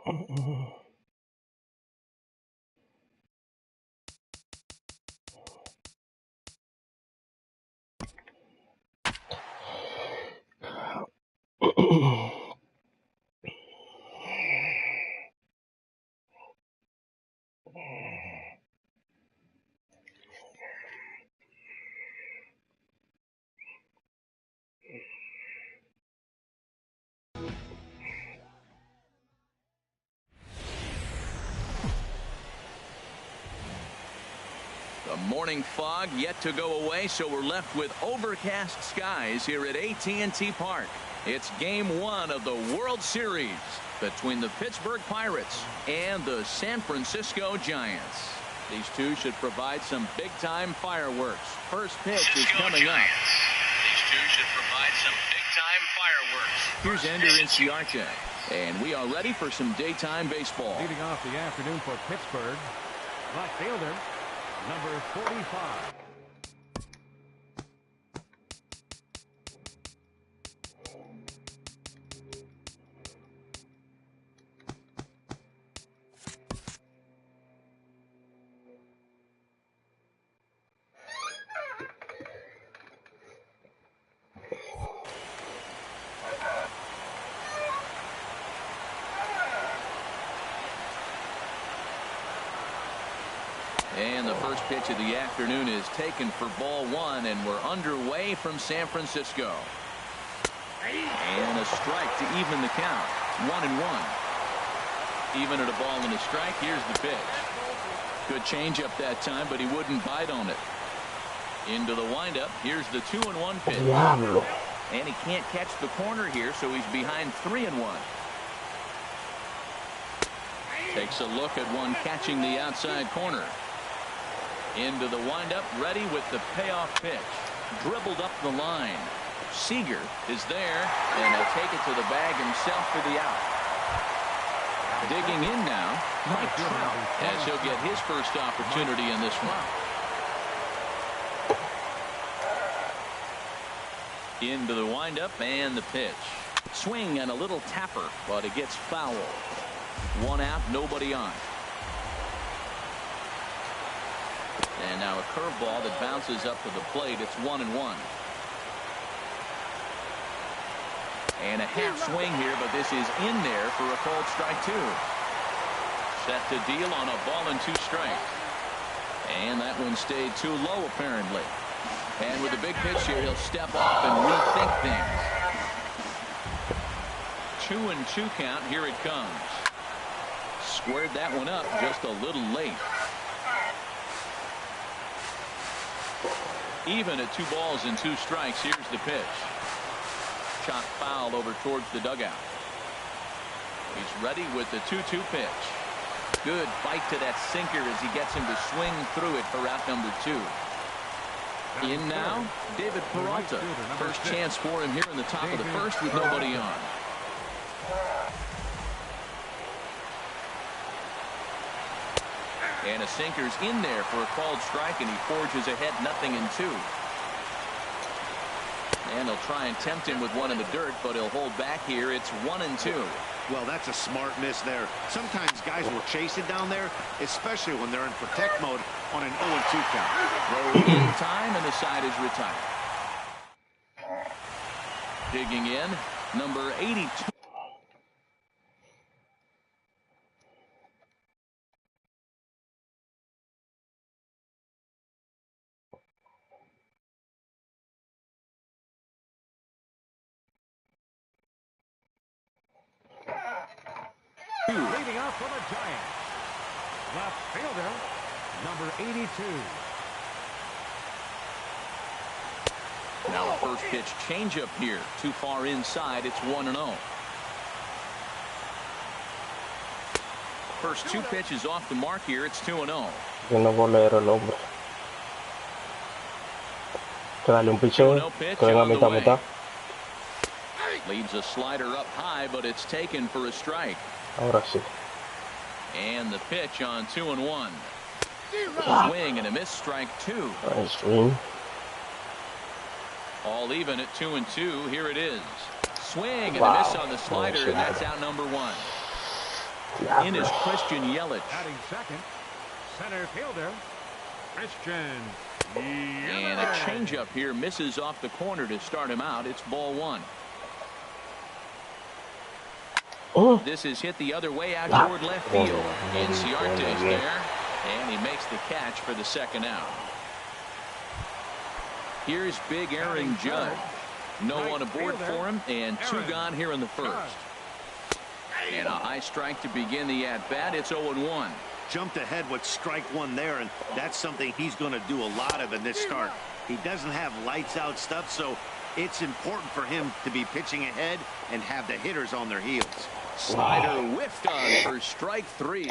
The morning fog yet to go away, so we're left with overcast skies here at AT&T Park. It's Game 1 of the World Series between the Pittsburgh Pirates and the San Francisco Giants. These two should provide some big-time fireworks. First pitch is coming up. These two should provide some big-time fireworks. Here's Ender Inciarte, and we are ready for some daytime baseball. Leading off the afternoon for Pittsburgh, left fielder, number 45. And the first pitch of the afternoon is taken for ball one, and we're underway from San Francisco. And a strike to even the count. 1-1. Even at a ball and a strike, here's the pitch. Good changeup that time, but he wouldn't bite on it. Into the windup, here's the 2-1 pitch. Diablo. And he can't catch the corner here, so he's behind 3-1. Takes a look at one catching the outside corner. Into the windup, ready with the payoff pitch. Dribbled up the line. Seager is there, and he'll take it to the bag himself for the out. Digging in now, Mike Trout, as he'll get his first opportunity in this one. Into the windup and the pitch. Swing and a little tapper, but it gets foul. One out, nobody on. And now a curveball that bounces up to the plate. It's 1-1. And a half swing here, but this is in there for a called strike two. Set to deal on a ball and 2 strikes. And that one stayed too low, apparently. And with a big pitch here, he'll step off and rethink things. 2-2 count. Here it comes. Squared that one up just a little late. Even at 2 balls and 2 strikes, here's the pitch. Shot foul over towards the dugout. He's ready with the 2-2 pitch. Good bite to that sinker as he gets him to swing through it for out number 2. In now, David Peralta. First chance for him here in the top of the first with nobody on. And a sinker's in there for a called strike, and he forges ahead 0-2. And he'll try and tempt him with one in the dirt, but he'll hold back here. It's 1-2. Well, that's a smart miss there. Sometimes guys will chase it down there, especially when they're in protect mode on an 0-2 count. Throw in time, and the side is retired. Digging in, number 82. Leading off for the Giants, left fielder, number 82. Now a first pitch changeup here. Too far inside. It's 1-0. First 2 pitches off the mark here. It's 2-0. Yo no puedo leer el hombre. Que dale un picheo. Que venga mitad. Leaves a slider up high, but it's taken for a strike. Ahora sí. And the pitch on 2-1. Swing and a miss, strike 2. Nice swing. All even at 2-2. Here it is. Swing and a miss on the slider, and that's out number 1. In is Christian Yelich. Batting second, center fielder, Christian And a changeup here misses off the corner to start him out. It's ball one. This is hit the other way out toward left field. And Ciarte's there, and he makes the catch for the second out. Here's big Aaron Judge. No one aboard for him, and two gone here in the first. And a high strike to begin the at-bat. It's 0-1. Jumped ahead with strike one there, and that's something he's going to do a lot of in this start. He doesn't have lights-out stuff, so it's important for him to be pitching ahead and have the hitters on their heels. Slider whiffed on for strike three.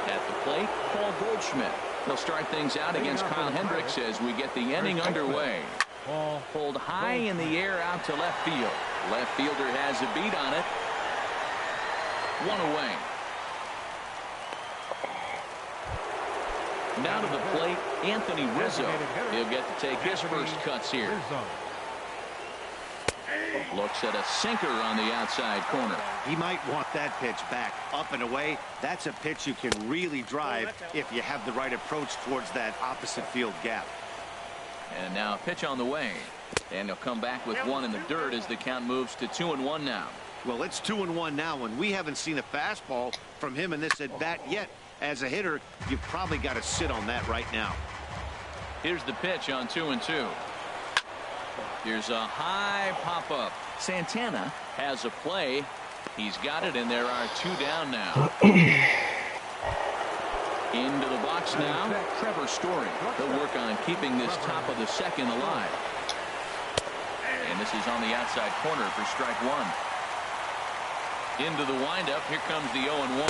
At the plate, Paul Goldschmidt. He'll start things out against Kyle Hendricks as we get the inning underway. Pulled high in the air out to left field. Left fielder has a beat on it. One away. Now to the plate, Anthony Rizzo. He'll get to take his first cuts here. Looks at a sinker on the outside corner. He might want that pitch back up and away. That's a pitch you can really drive if you have the right approach towards that opposite field gap. And now a pitch on the way. And he'll come back with one in the dirt as the count moves to 2-1 now. Well, it's 2-1 now, and we haven't seen a fastball from him in this at bat yet. As a hitter, you've probably got to sit on that right now. Here's the pitch on 2-2. Here's a high pop-up. Santana has a play. He's got it, and there are two down now. Into the box now, Trevor Story. He'll work on keeping this top of the second alive. And this is on the outside corner for strike one. Into the windup. Here comes the 0-1.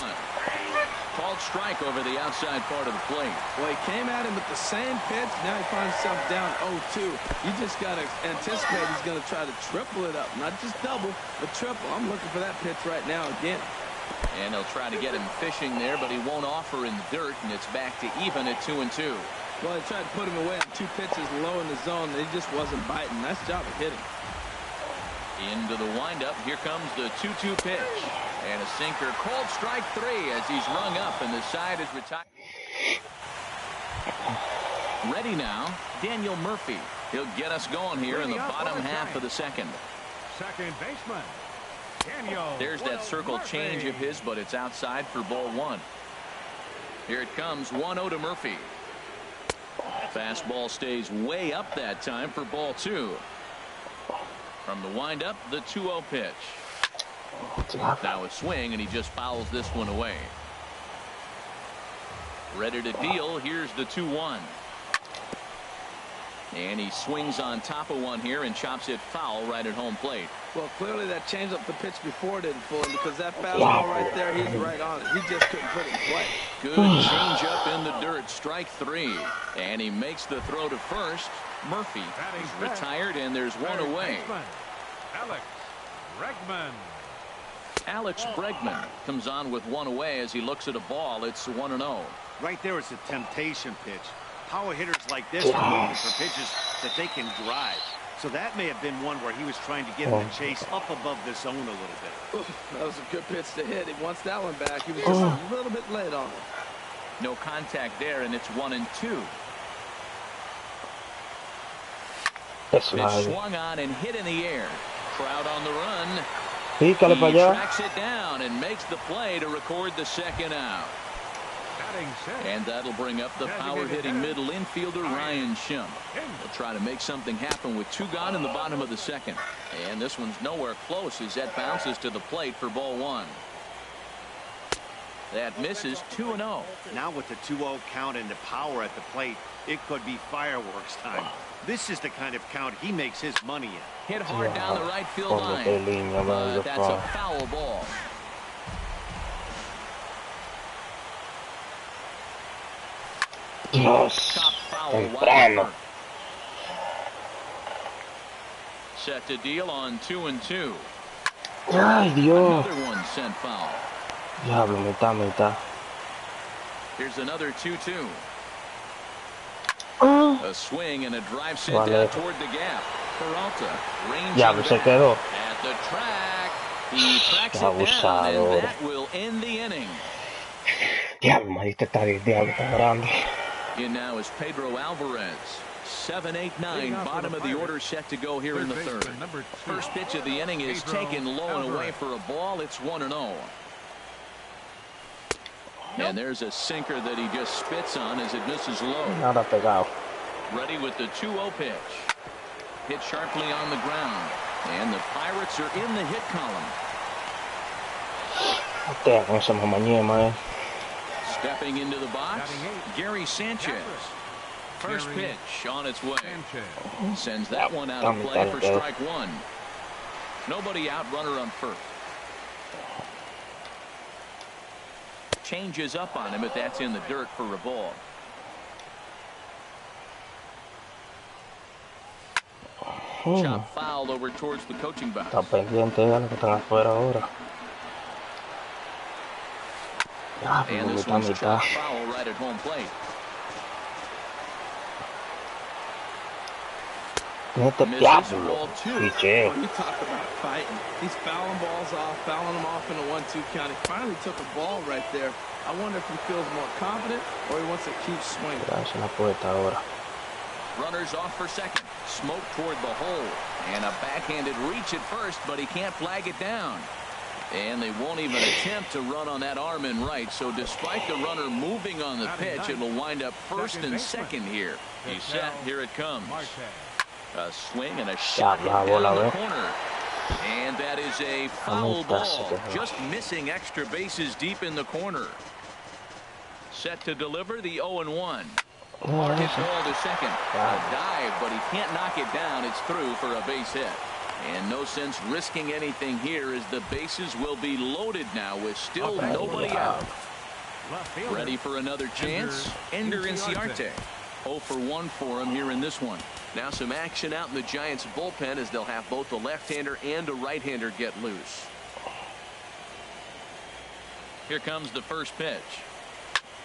Called strike over the outside part of the plate. Well, he came at him with the same pitch. Now he finds himself down 0-2. You just got to anticipate he's going to try to triple it up. Not just double, but triple. I'm looking for that pitch right now again. And he'll try to get him fishing there, but he won't offer in the dirt, and it's back to even at 2-2. Well, he tried to put him away on two pitches low in the zone. He just wasn't biting. Nice job of hitting. Into the windup. Here comes the 2-2 pitch. And a sinker. Called strike three as he's rung up and the side is retired. Ready now, Daniel Murphy. He'll get us going here in the bottom half of the second. Second baseman, Daniel. There's that circle change of his, but it's outside for ball one. Here it comes, 1-0 to Murphy. Fastball stays way up that time for ball two. From the windup, the 2-0 pitch. Now a swing, and he just fouls this one away. Ready to deal. Here's the 2-1. And he swings on top of one here and chops it foul right at home plate. Well, clearly that changed up the pitch before didn't fool him, because that fastball right there, he's right on it. He just couldn't put it in play. Good change up in the dirt. Strike three. And he makes the throw to first. Murphy is retired, and there's one away. Alex Bregman comes on with one away as he looks at a ball. It's 1-0. Right there is a temptation pitch. Power hitters like this are looking for pitches that they can drive. So that may have been one where he was trying to get him to chase up above the zone a little bit. That was a good pitch to hit. He wants that one back. He was just a little bit late on it. No contact there, and it's 1-2. It's swung on and hit in the air. Crowd on the run. He tracks it down and makes the play to record the second out. And that'll bring up the power-hitting middle infielder Ryan Schimpf. He'll try to make something happen with two gone in the bottom of the second. And this one's nowhere close as that bounces to the plate for ball one. That misses. 2-0. Now with the 2-0 count and the power at the plate, it could be fireworks time. This is the kind of count he makes his money in. Hit hard down the right field line. That's a foul ball. Top foul wide. Set to deal on 2-2. Ay, Dios. Another one sent foul. Diablo, mitad. Here's another 2-2. A swing and a drive sent down toward the gap. Peralta ranges se quedó. at the track. He tracks it down, and that will end the inning. Diablo, maldita está diablo, está grande. In now is Pedro Alvarez. 7-8-9, bottom of the order set to go here in the third. First pitch of the inning is taken low and away for a ball. It's 1-0. And there's a sinker that he just spits on as it misses low. Nada pegado. Ready with the 2-0 pitch. Hit sharply on the ground. And the Pirates are in the hit column. Con esa mamañema, Stepping into the box, Gary Sanchez. First pitch on its way. Sends that one out of play for strike one. Nobody out, runner on first. Changes up on him, but that's in the dirt for a ball. Chop foul over towards the coaching box. Está pendiente de los que están afuera ahora. And this one's chopped foul right at home plate. Diablo, picheo. You talk about fighting. He's fouling balls off, fouling them off in a 1-2 count. He finally took a ball right there. I wonder if he feels more confident or he wants to keep swinging. Runners off for second. Smoke toward the hole. And a backhanded reach at first, but he can't flag it down. And they won't even attempt to run on that arm in right. So despite the runner moving on the pitch, it will wind up first and second here. He's set. Here it comes. A swing and a shot down the corner. And that is a foul ball. Just missing extra bases deep in the corner. Set to deliver the 0-1. Hard hit ball to second. A dive, but he can't knock it down. It's through for a base hit. And no sense risking anything here as the bases will be loaded now with still nobody out. Ready for another chance? Ender Inciarte. 0 for 1 for him here in this one. Now some action out in the Giants bullpen as they'll have both a left-hander and a right-hander get loose. Here comes the first pitch.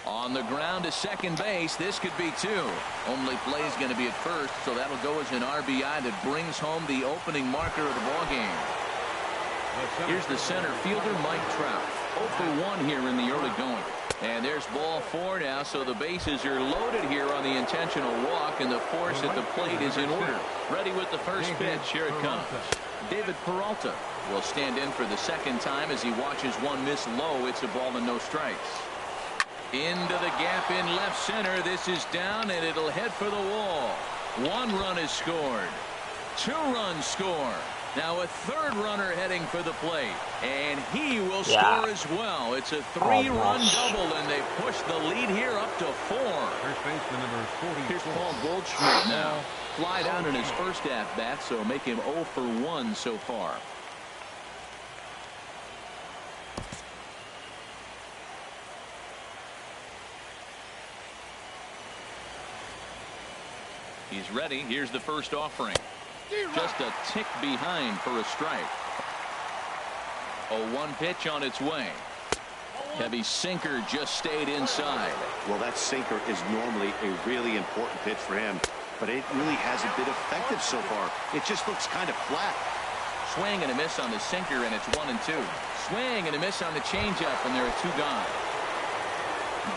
On the ground to second base. This could be two. Only play is going to be at first, so that'll go as an RBI that brings home the opening marker of the ballgame. Here's the center fielder, Mike Trout. 0 for 1 here in the early going. And there's ball 4 now, so the bases are loaded here on the intentional walk, and the force at the plate is in order. Ready with the first pitch. Here it comes. David Peralta will stand in for the second time as he watches one miss low. It's a ball and no strikes. Into the gap in left center. This is down, and it'll head for the wall. 1 run is scored. 2 runs score. Now a third runner heading for the plate, and he will score as well. It's a 3-run double, and they push the lead here up to 4. First baseman number 40. Here's Paul Goldschmidt now. Fly down in his first at-bat, so make him 0 for 1 so far. He's ready. Here's the first offering. Just a tick behind for a strike. 0-1 pitch on its way. Heavy sinker just stayed inside. Well, that sinker is normally a really important pitch for him, but it really hasn't been effective so far. It just looks kind of flat. Swing and a miss on the sinker, and it's 1-2. Swing and a miss on the changeup, and there are 2 gone.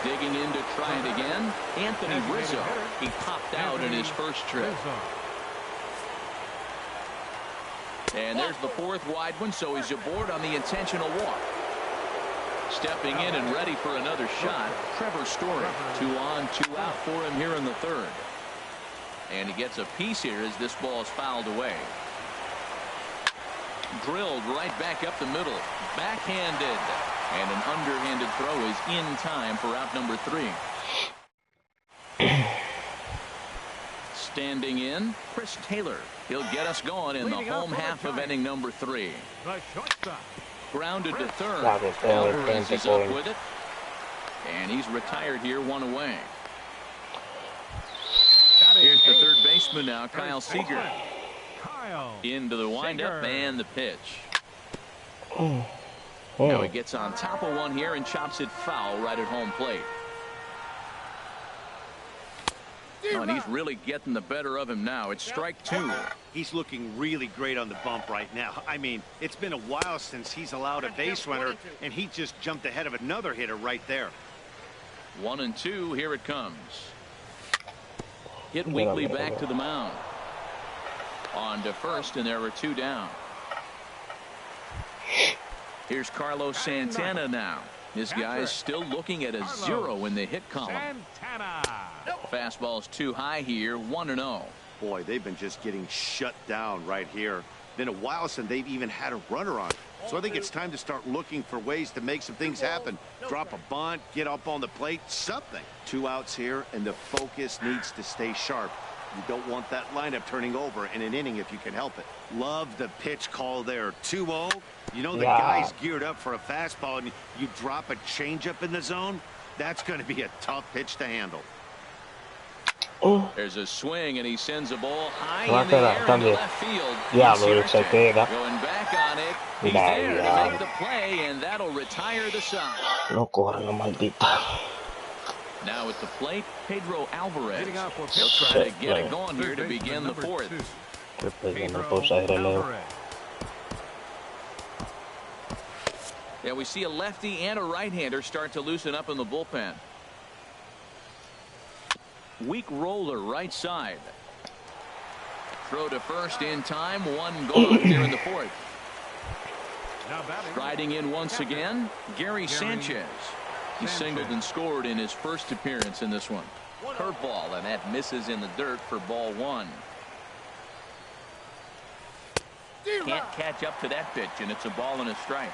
Digging in to try it again, Anthony Rizzo. He popped out in his first trip. And there's the 4th wide one, so he's aboard on the intentional walk. Stepping in and ready for another shot, Trevor Story. 2 on, 2 out for him here in the third. And he gets a piece here as this ball is fouled away. Drilled right back up the middle. Backhanded. And an underhanded throw is in time for out number 3. Standing in, Chris Taylor. He'll get us going in the home half of inning number 3. Grounded to third. Alvarez is up with it. And he's retired here, 1 away. Here's the third baseman now, Kyle Seager. Into the windup and the pitch. Now he gets on top of one here and chops it foul right at home plate. Oh, and he's really getting the better of him now. It's strike 2. He's looking really great on the bump right now. I mean, it's been a while since he's allowed a base runner, and he just jumped ahead of another hitter right there. 1-2. Here it comes. Hit weakly back to the mound. On to first, and there were 2 down. Here's Carlos Santana now. This guy's still looking at a 0 in the hit column. Fastball's too high here. 1-0. Boy, they've been just getting shut down right here. Been a while since they've even had a runner on. So I think it's time to start looking for ways to make some things happen. Drop a bunt, get up on the plate, something. 2 outs here, and the focus needs to stay sharp. You don't want that lineup turning over in an inning if you can help it. Love the pitch call there. 2-0. You know the guy's geared up for a fastball, and you drop a changeup in the zone. That's going to be a tough pitch to handle. There's a swing, and he sends a ball high in the air into left field. Going back on it. He's there to make the play, and that'll retire the side. No corre, no maldita. Now at the plate, Pedro Alvarez. He'll try to get it going here to begin the 4th. Yeah, we see a lefty and a right-hander start to loosen up in the bullpen. Weak roller right side. Throw to first in time. 1 gone here in the 4th. Striding in once again, Gary Sanchez. He singled and scored in his first appearance in this one. Curveball, and that misses in the dirt for ball 1. Can't catch up to that pitch, and it's a ball and a strike.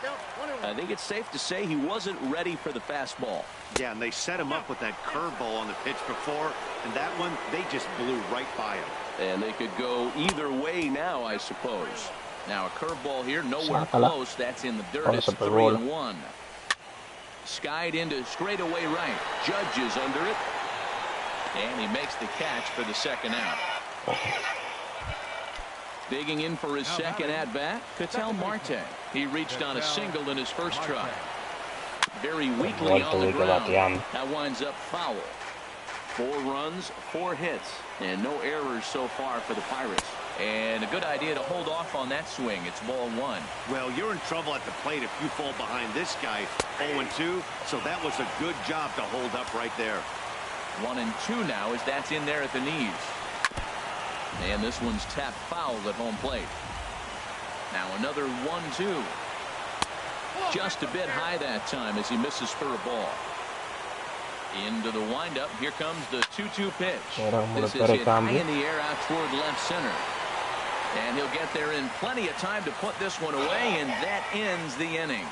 I think it's safe to say he wasn't ready for the fastball. Yeah, and they set him up with that curveball on the pitch before, and that one, they just blew right by him. And they could go either way now, I suppose. Now a curveball here, nowhere close. That's in the dirt. It's 3-1. Skied into straightaway right. Judge is under it. And he makes the catch for the second out. Digging in for his second at-bat, Ketel Marte. He reached on a single in his first try. Very weakly on the ground. That winds up foul. 4 runs, 4 hits, and no errors so far for the Pirates. And a good idea to hold off on that swing. It's ball 1. Well, you're in trouble at the plate if you fall behind this guy. 0-2, so that was a good job to hold up right there. 1-2 now as that's in there at the knees. And this one's tapped foul at home plate. Now another 1-2. Just a bit high that time as he misses for a ball. Into the windup. Here comes the 2-2 pitch. This is hit high in the air out toward left center. And he'll get there in plenty of time to put this one away, and that ends the inning.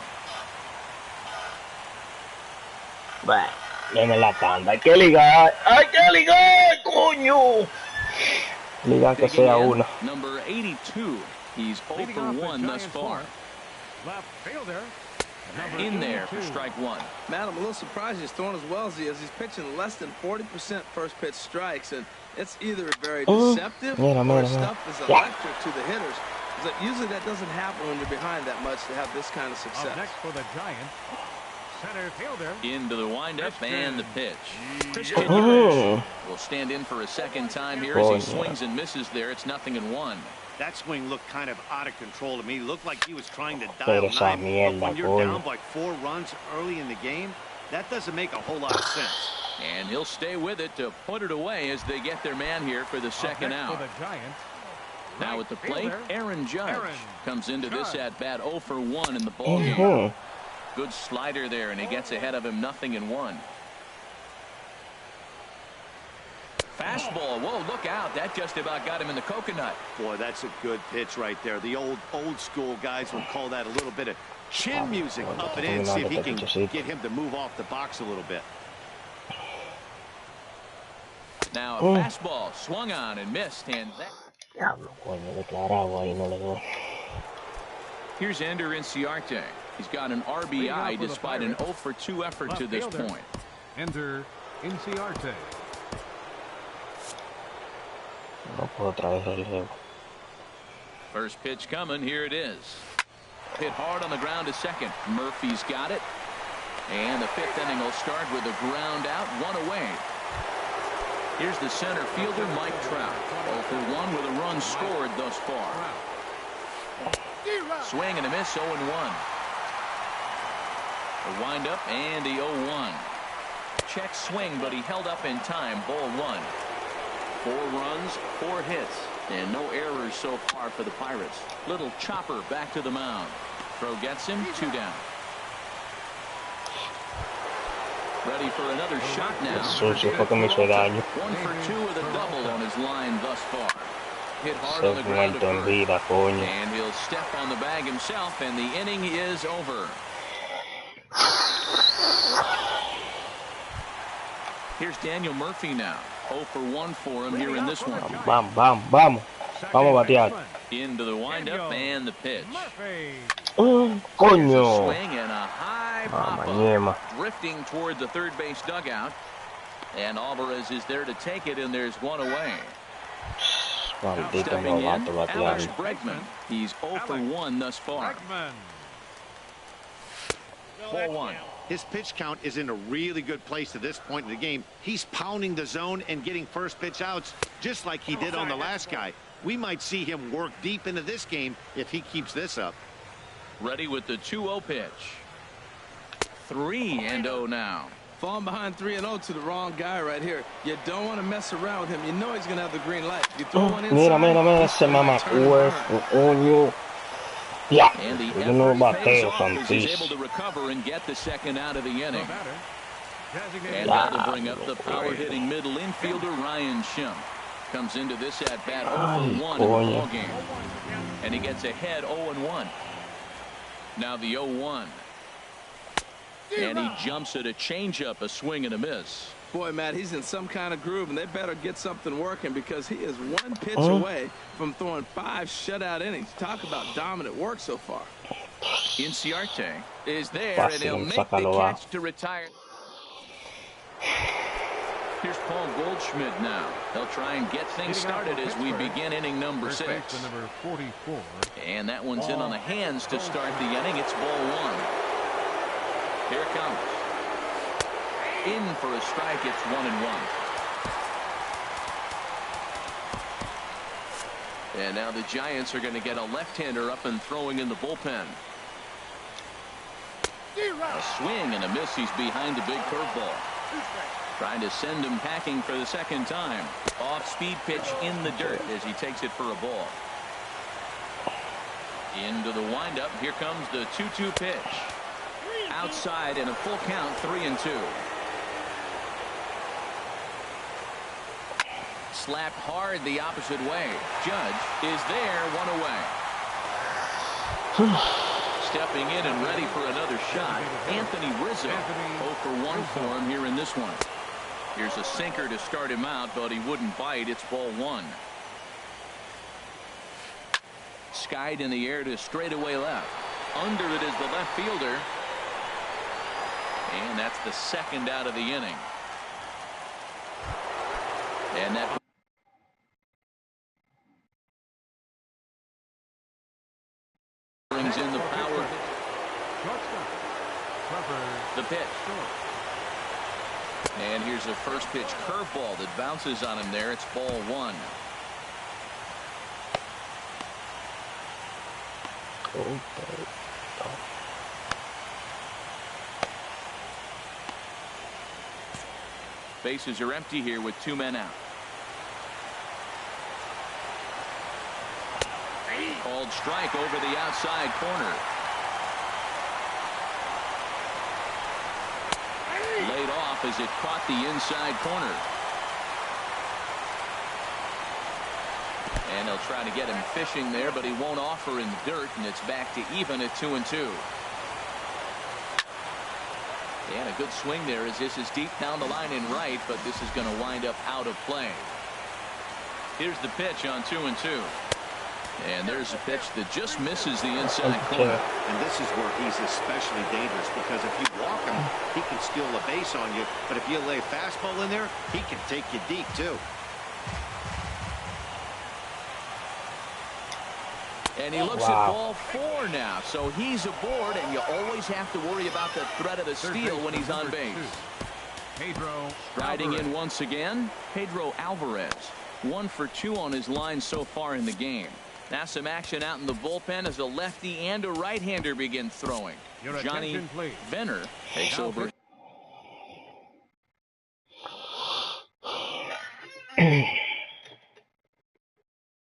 Deme la tanda. Hay que ligar. Hay que ligar, coño. Liga que sea una. Number 82. He's 0 for 1 thus far. Left fielder. In there for strike 1. Matt, I'm a little surprised he's throwing as well as he is. He's pitching less than 40% first pitch strikes, and it's either very deceptive or stuff is electric to the hitters. Usually that doesn't happen when you're behind that much to have this kind of success. Up next for the Giants, center fielder. Into the windup and the pitch. Will stand in for a second time here as he swings and misses there. It's 0-1. That swing looked kind of out of control to me. It looked like he was trying to dial 9. But when you're down by 4 runs early in the game, that doesn't make a whole lot of sense. And he'll stay with it to put it away as they get their man here for the second out. For the Giants, now at the plate, Aaron Judge comes into this at-bat 0 for 1 in the ballgame. Good slider there, and he gets ahead of him 0-1. Fastball. Whoa, look out. That just about got him in the coconut. Boy, that's a good pitch right there. The old school guys will call that a little bit of chin music up and in. See if he can get him to move off the box a little bit. Now a fastball swung on and missed. And that... Here's Ender Inciarte. He's got an RBI despite an 0 for 2 effort to this point. Ender Inciarte. First pitch coming. Here it is. Hit hard on the ground to second. Murphy's got it. And the 5th inning will start with a ground out, 1 away. Here's the center fielder, Mike Trout. 0 for 1 with a run scored thus far. Swing and a miss, 0 and 1. A windup and the 0-1. Check swing, but he held up in time. Ball 1. 4 runs, 4 hits, and no errors so far for the Pirates. Little chopper back to the mound. Throw gets him, 2 down. Ready for another shot now. 1 for 2 with a double on his line thus far. Hit hard on the ground at first. And he'll step on the bag himself, and the inning is over. Here's Daniel Murphy now. 0 for 1 for him here in this one. Vamos batear. Into the windup and the pitch. Coño. Swing and a high pop-up, drifting toward the third base dugout. And Alvarez is there to take it, and there's 1 away. Stepping in, Alex Bregman. He's 0 for 1 thus far. Ball 1. His pitch count is in a really good place at this point in the game. He's pounding the zone and getting first pitch outs just like he did on the last guy. We might see him work deep into this game if he keeps this up. Ready with the 2-0 pitch. 3-0 now. Falling behind 3-0 to the wrong guy right here. You don't want to mess around with him. You know he's going to have the green light. You throw one inside, mira, ese mamacuevo, coño. Yeah, yo no bateo, He's able to recover and get the second out of the inning. And now to bring up the power-hitting middle infielder, Ryan Schimpf. Comes into this at-bat 0 for 1 in the ballgame. And he gets ahead 0-1. Now the 0-1. And he jumps at a changeup, a swing and a miss. Boy, Matt, he's in some kind of groove, and they better get something working because he is 1 pitch away from throwing 5 shutout innings. Talk about dominant work so far. Inciarte is there, and he'll make the catch to retire. Here's Paul Goldschmidt now. They'll try and get things started as we begin inning number 6. And that one's in on the hands to start the inning. It's ball 1. Here it comes. In for a strike. It's 1-1. And now the Giants are going to get a left-hander up and throwing in the bullpen. A swing and a miss. He's behind the big curveball. Trying to send him packing for the second time. Off-speed pitch in the dirt as he takes it for a ball. Into the windup. Here comes the 2-2 pitch. Outside and a full count, 3-2. Slapped hard the opposite way. Judge is there, 1 away. Stepping in and ready for another shot, Anthony Rizzo. 0 for 1 for him here in this one. Here's a sinker to start him out, but he wouldn't bite. It's ball 1. Skied in the air to straightaway left. Under it is the left fielder. And that's the second out of the inning. And that brings in the power. The pitch. And here's a first pitch curveball that bounces on him there. It's ball 1. Bases are empty here with 2 men out. Called strike over the outside corner. Laid off as it caught the inside corner. And they'll try to get him fishing there, but he won't offer in the dirt, and it's back to even at 2-2. And a good swing there as this is deep down the line in right, but this is going to wind up out of play. Here's the pitch on 2-2. And there's a pitch that just misses the inside corner. And this is where he's especially dangerous because if you walk him, he can steal a base on you. But if you lay a fastball in there, he can take you deep too. And he looks at ball 4 now. So he's aboard, and you always have to worry about the threat of the steal when he's on base. Riding in once again, Pedro Alvarez. 1 for 2 on his line so far in the game. Now some action out in the bullpen as a lefty and a right-hander begin throwing. Johnny Venner takes over.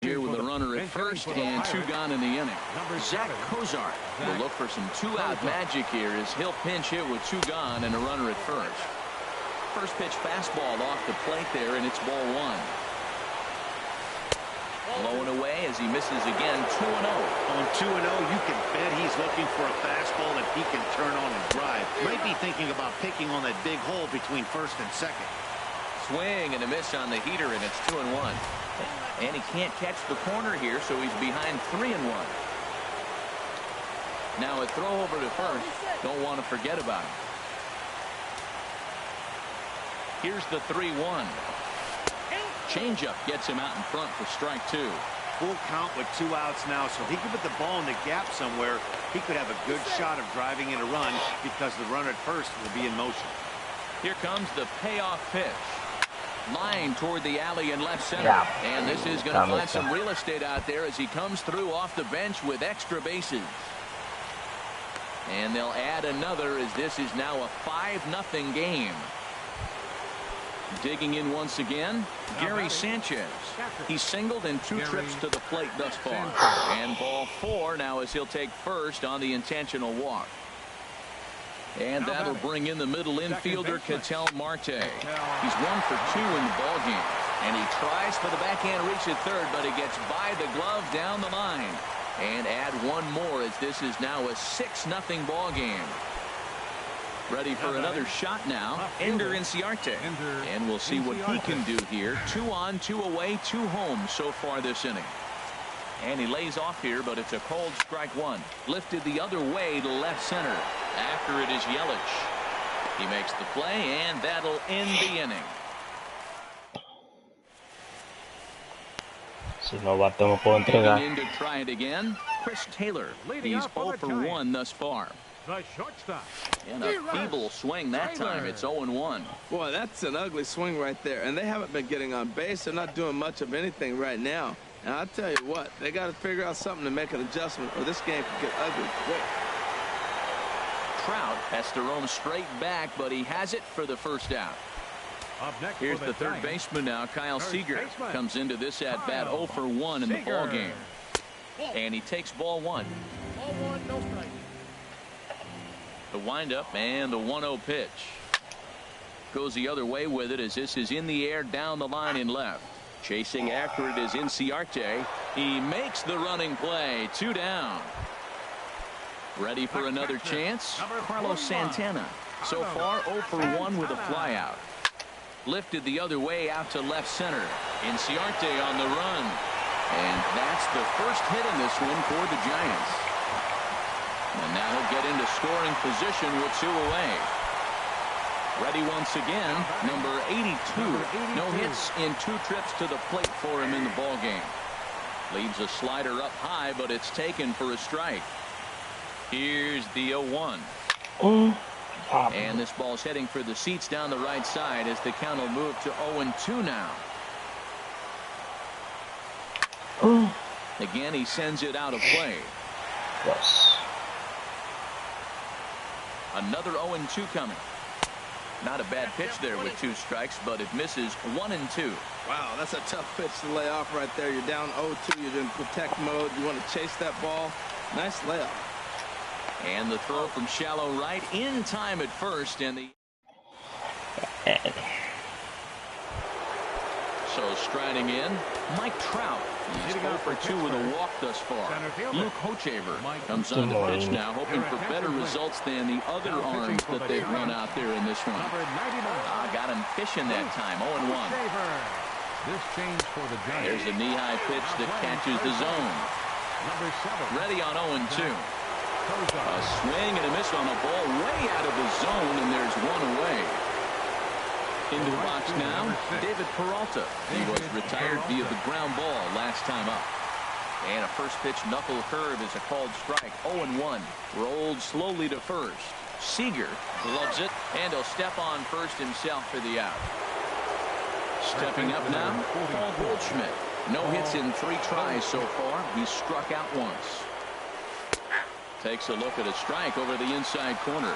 Here with a runner at first and 2 gone in the inning. Zach Kozar will look for some 2-out magic here as he'll pinch hit with 2 gone and a runner at first. First pitch fastball off the plate there, and it's ball 1. Low and away as he misses again. 2-0. On 2-0, you can bet he's looking for a fastball that he can turn on and drive. Might be thinking about picking on that big hole between first and second. Swing and a miss on the heater, and it's 2-1. And he can't catch the corner here, so he's behind 3-1. Now a throw over to first. Don't want to forget about him. Here's the 3-1. Changeup gets him out in front for strike 2. Full count with 2 outs now, so if he could put the ball in the gap somewhere, he could have a good shot of driving in a run because the runner at first will be in motion. Here comes the payoff pitch. Line toward the alley in left center. And this is going to find some real estate out there as he comes through off the bench with extra bases. And they'll add another as this is now a 5-0 game. Digging in once again, Gary Sanchez. He's singled in 2 trips to the plate thus far. And ball 4 now as he'll take first on the intentional walk. And that'll bring in the middle infielder, Ketel Marte. He's 1 for 2 in the ballgame. And he tries for the backhand reach at third, but he gets by the glove down the line. And add 1 more as this is now a 6-0 ballgame. Ready for another shot now, Ender Inciarte. And we'll see what he can do here. 2 on, 2 away, 2 home so far this inning. And he lays off here, but it's a cold strike 1. Lifted the other way to left center. After it is Yelich. He makes the play, and that'll end the inning. Si no bate, no puedo entregar. In to try it again, Chris Taylor. He's 0 for 1 thus far. The shortstop. And a feeble swing that time. It's 0-1. Boy, that's an ugly swing right there. And they haven't been getting on base. They're not doing much of anything right now. And I'll tell you what, they got to figure out something to make an adjustment or this game could get ugly quick. Trout has to roam straight back, but he has it for the first out. Here's the third baseman now, Kyle Seager. Comes into this at-bat 0 for 1 in the ballgame. And he takes ball 1. Ball 1, no strike. The windup and the 1-0 pitch. Goes the other way with it as this is in the air down the line in left. Chasing after it is Inciarte. He makes the running play. 2 down. Ready for another chance? Carlos Santana. So far 0 for 1 with a flyout. Lifted the other way out to left center. Inciarte on the run. And that's the first hit in this one for the Giants. And now he'll get into scoring position with 2 away. Ready once again, number 82. No hits in 2 trips to the plate for him in the ballgame. Leaves a slider up high, but it's taken for a strike. Here's the 0-1. And this ball's heading for the seats down the right side as the count will move to 0-2 now. Again, he sends it out of play. Yes. Another 0-2 coming. Not a bad pitch there with 2 strikes, but it misses 1-2. Wow, that's a tough pitch to lay off right there. You're down 0-2. You're in protect mode. You want to chase that ball. Nice layoff. And the throw from shallow right in time at first. And the so striding in, Mike Trout. He's 0 for 2 with a walk thus far. Luke Hochever comes on the pitch now, hoping for better results than the other arms that they've run out there in this one. Got him fishing that time. 0-1. There's a knee-high pitch that catches the zone. Ready on 0-2. A swing and a miss on a ball way out of the zone, and there's 1 away. Into the box now, David Peralta. He was retired via the ground ball last time up. And a first pitch knuckle curve is a called strike. 0-1. Rolled slowly to first. Seager gloves it, and he'll step on first himself for the out. Stepping up now, Paul Goldschmidt. No hits in 3 tries so far. He's struck out once. Takes a look at a strike over the inside corner.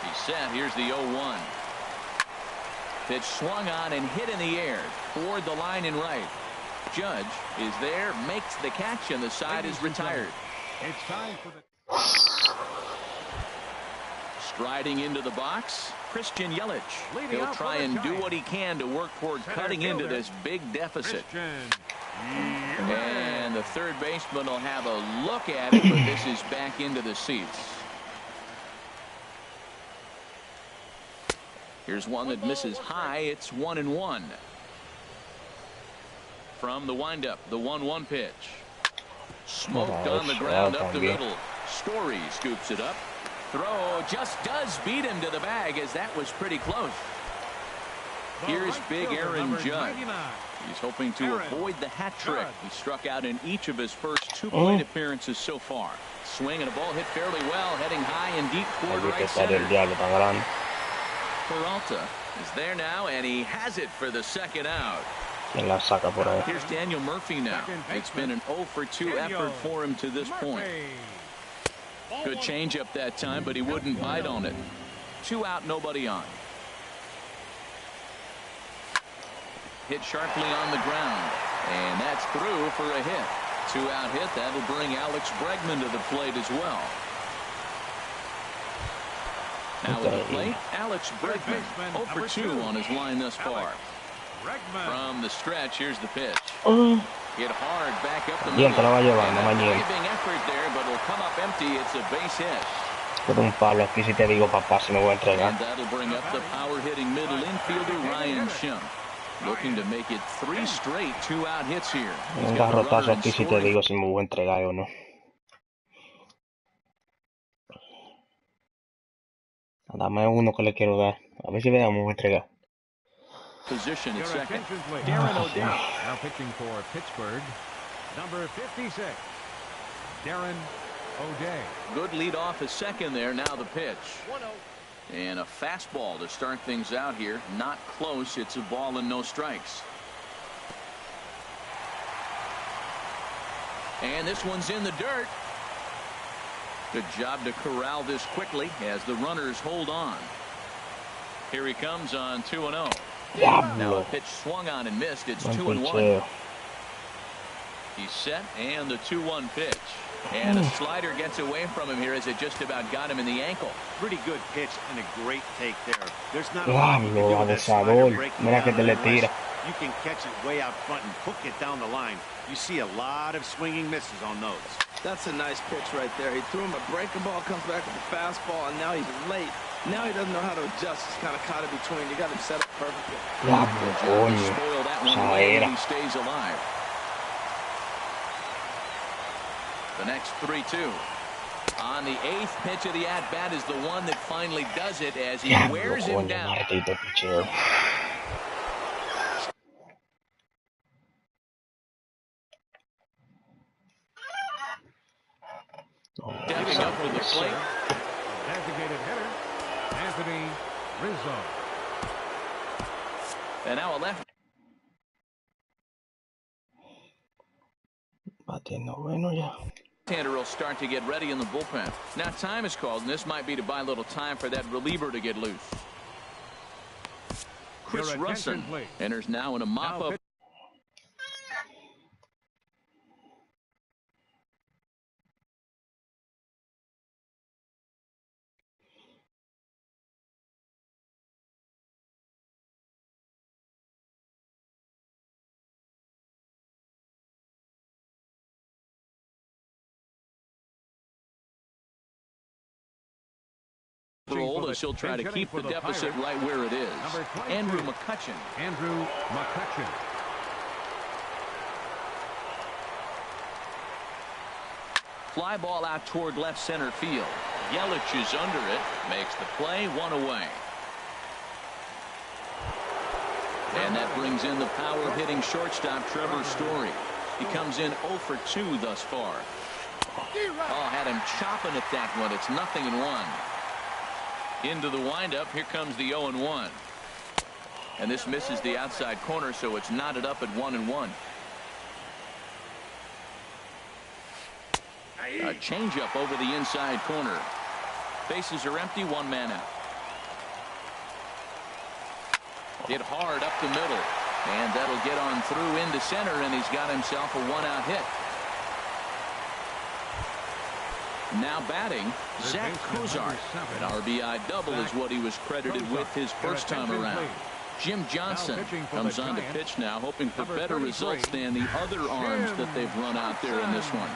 He's set. Here's the 0-1. Pitch swung on and hit in the air toward the line and right. Judge is there, makes the catch, and the side is retired. It's time for the... Striding into the box, Christian Yelich. He'll try and do what he can to work toward cutting into this big deficit. And the third baseman will have a look at it, but this is back into the seats. Here's one that misses high. It's 1-1. From the windup, the 1-1 pitch. Smoked on the ground up the middle. Story scoops it up. Throw just does beat him to the bag, as that was pretty close. Here's big Aaron Judge. He's hoping to avoid the hat trick. He struck out in each of his first 2 plate appearances so far. Swing and a ball hit fairly well, heading high and deep toward right center. Peralta is there now, and he has it for the second out. Here's Daniel Murphy now. It's been an 0-for-2 effort for him to this point. Good changeup that time, but he wouldn't bite on it. 2 out, nobody on. Hit sharply on the ground, and that's through for a hit. 2-out hit. That'll bring Alex Bregman to the plate as well. Now at the plate, Alex Bregman, 0-for-2 on his line thus far. From the stretch, here's the pitch. Hit hard back up the middle. Waving effort there, but it'll come up empty. It's a base hit. Un palo aquí si te digo, papá, si me voy a entregar. And that'll bring up the power-hitting middle infielder Ryan Schimpf, looking to make it 3 straight 2-out hits here. Un garrotazo aquí si te digo si me voy a entregar o no. Dame uno que le quiero dar. A ver si me damos a entregar. Position at second. Darren O'Day now pitching for Pittsburgh. Number 56, Darren O'Day. Good lead off at second there. Now the pitch. And a fastball to start things out here. Not close. It's a ball and no strikes. And this one's in the dirt. Good job to corral this quickly as the runners hold on. Here he comes on 2-0. Now a pitch swung on and missed. It's 2-1. He's set, and the 2-1 pitch. And a slider gets away from him here as it just about got him in the ankle. Pretty good pitch and a great take there. There's not a lot you can do with that slider breaking down unless you can catch it way out front and hook it down the line. You see a lot of swinging misses on those. That's a nice pitch right there. He threw him a breaking ball, comes back with a fastball, and now he's late. Now he doesn't know how to adjust. He's kind of caught in between. You got him set up perfectly. Spoil that one away, and he stays alive. The next 3-2. On the 8th pitch of the at-bat is the one that finally does it as he wears him down. Stepping up to the plate. Designated hitter, Anthony Rizzo. And now a left. Hander will start to get ready in the bullpen. Now time is called, and this might be to buy a little time for that reliever to get loose. Chris Russin enters now in a mop-up. As he'll try to keep the deficit right where it is. Andrew McCutchen. Fly ball out toward left center field. Yelich is under it. Makes the play, 1 away. And that brings in the power-hitting shortstop Trevor Story. He comes in 0-for-2 thus far. Oh, had him chopping at that one. It's 0-1. Into the windup. Here comes the 0-1. And this misses the outside corner, so it's knotted up at 1-1. A changeup over the inside corner. Bases are empty, one man out. Hit hard up the middle. And that'll get on through into center, and he's got himself a one-out hit. Now batting, Zach Kozar. An RBI double is what he was credited with his first time around. Jim Johnson comes on to pitch now, hoping for better results than the other arms that they've run out there in this one.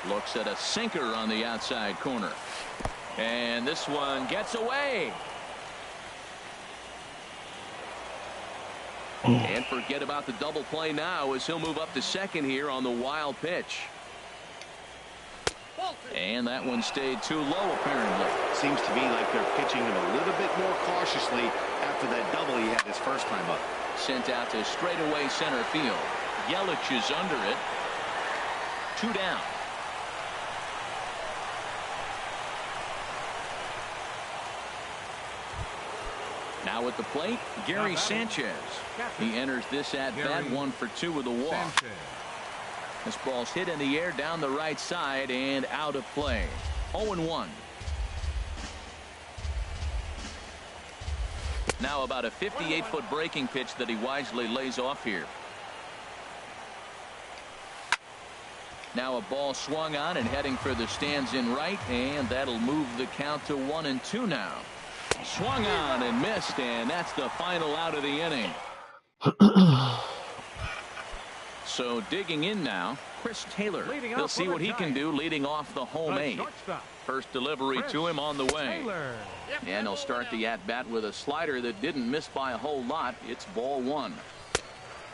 Looks at a sinker on the outside corner. And this one gets away. And forget about the double play now as he'll move up to second here on the wild pitch. And that one stayed too low, apparently. Seems to be like they're pitching him a little bit more cautiously after that double he had his first time up. Sent out to straightaway center field. Yelich is under it. 2 down. Now at the plate, Gary Sanchez. He enters this at bat, 1 for 2 with a walk. This ball's hit in the air down the right side and out of play. 0-1. Now about a 58-foot breaking pitch that he wisely lays off here. Now a ball swung on and heading for the stands in right, and that'll move the count to 1-2 now. Swung on and missed, and that's the final out of the inning. So digging in now, Chris Taylor. He'll see what he can do leading off the home 8. First delivery to him on the way. And he'll start the at-bat with a slider that didn't miss by a whole lot. It's ball 1.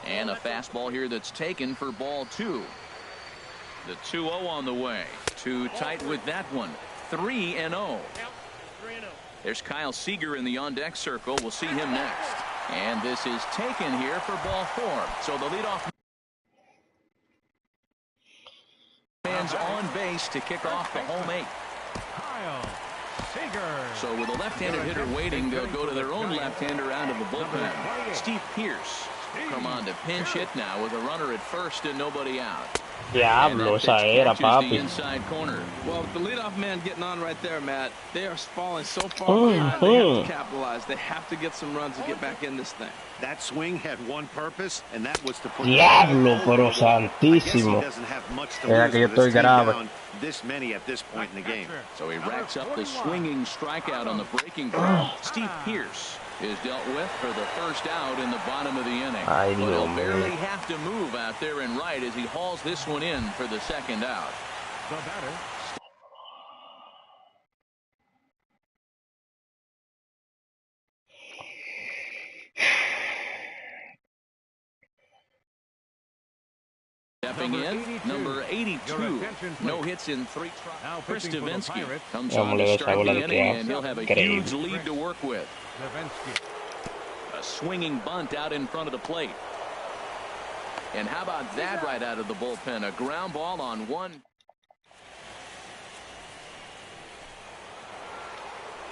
And a fastball here that's taken for ball 2. The 2-0 on the way. Too tight with that one. 3-0. There's Kyle Seager in the on-deck circle. We'll see him next. And this is taken here for ball 4. So the leadoff man's on base to kick off the home 8. Kyle Seager. So with a left-handed hitter waiting, they'll go to their own left-hander out of the bullpen. Steve Pierce will come on to pinch hit now with a runner at first and nobody out. Diablo, esa era, papi. Inside corner. Well, with the leadoff man getting on right there, Matt, they are falling so far behind. They have to capitalize. They have to get some runs to get back in this thing. That swing had one purpose, and that was to put. Diablo, pero santísimo. Era que yo estoy grave. This many at this point in the game. So he racks up the swinging strikeout on the breaking ball. Steve Pierce is dealt with for the first out in the bottom of the inning. But he'll barely have to move out there in right as he hauls this one in for the second out. The batter. Stepping in, number 82. No hits in 3 tries. Chris Davinsky comes on to start the inning, and he'll have a huge lead to work with. A swinging bunt out in front of the plate. And how about that right out of the bullpen? A ground ball on 1.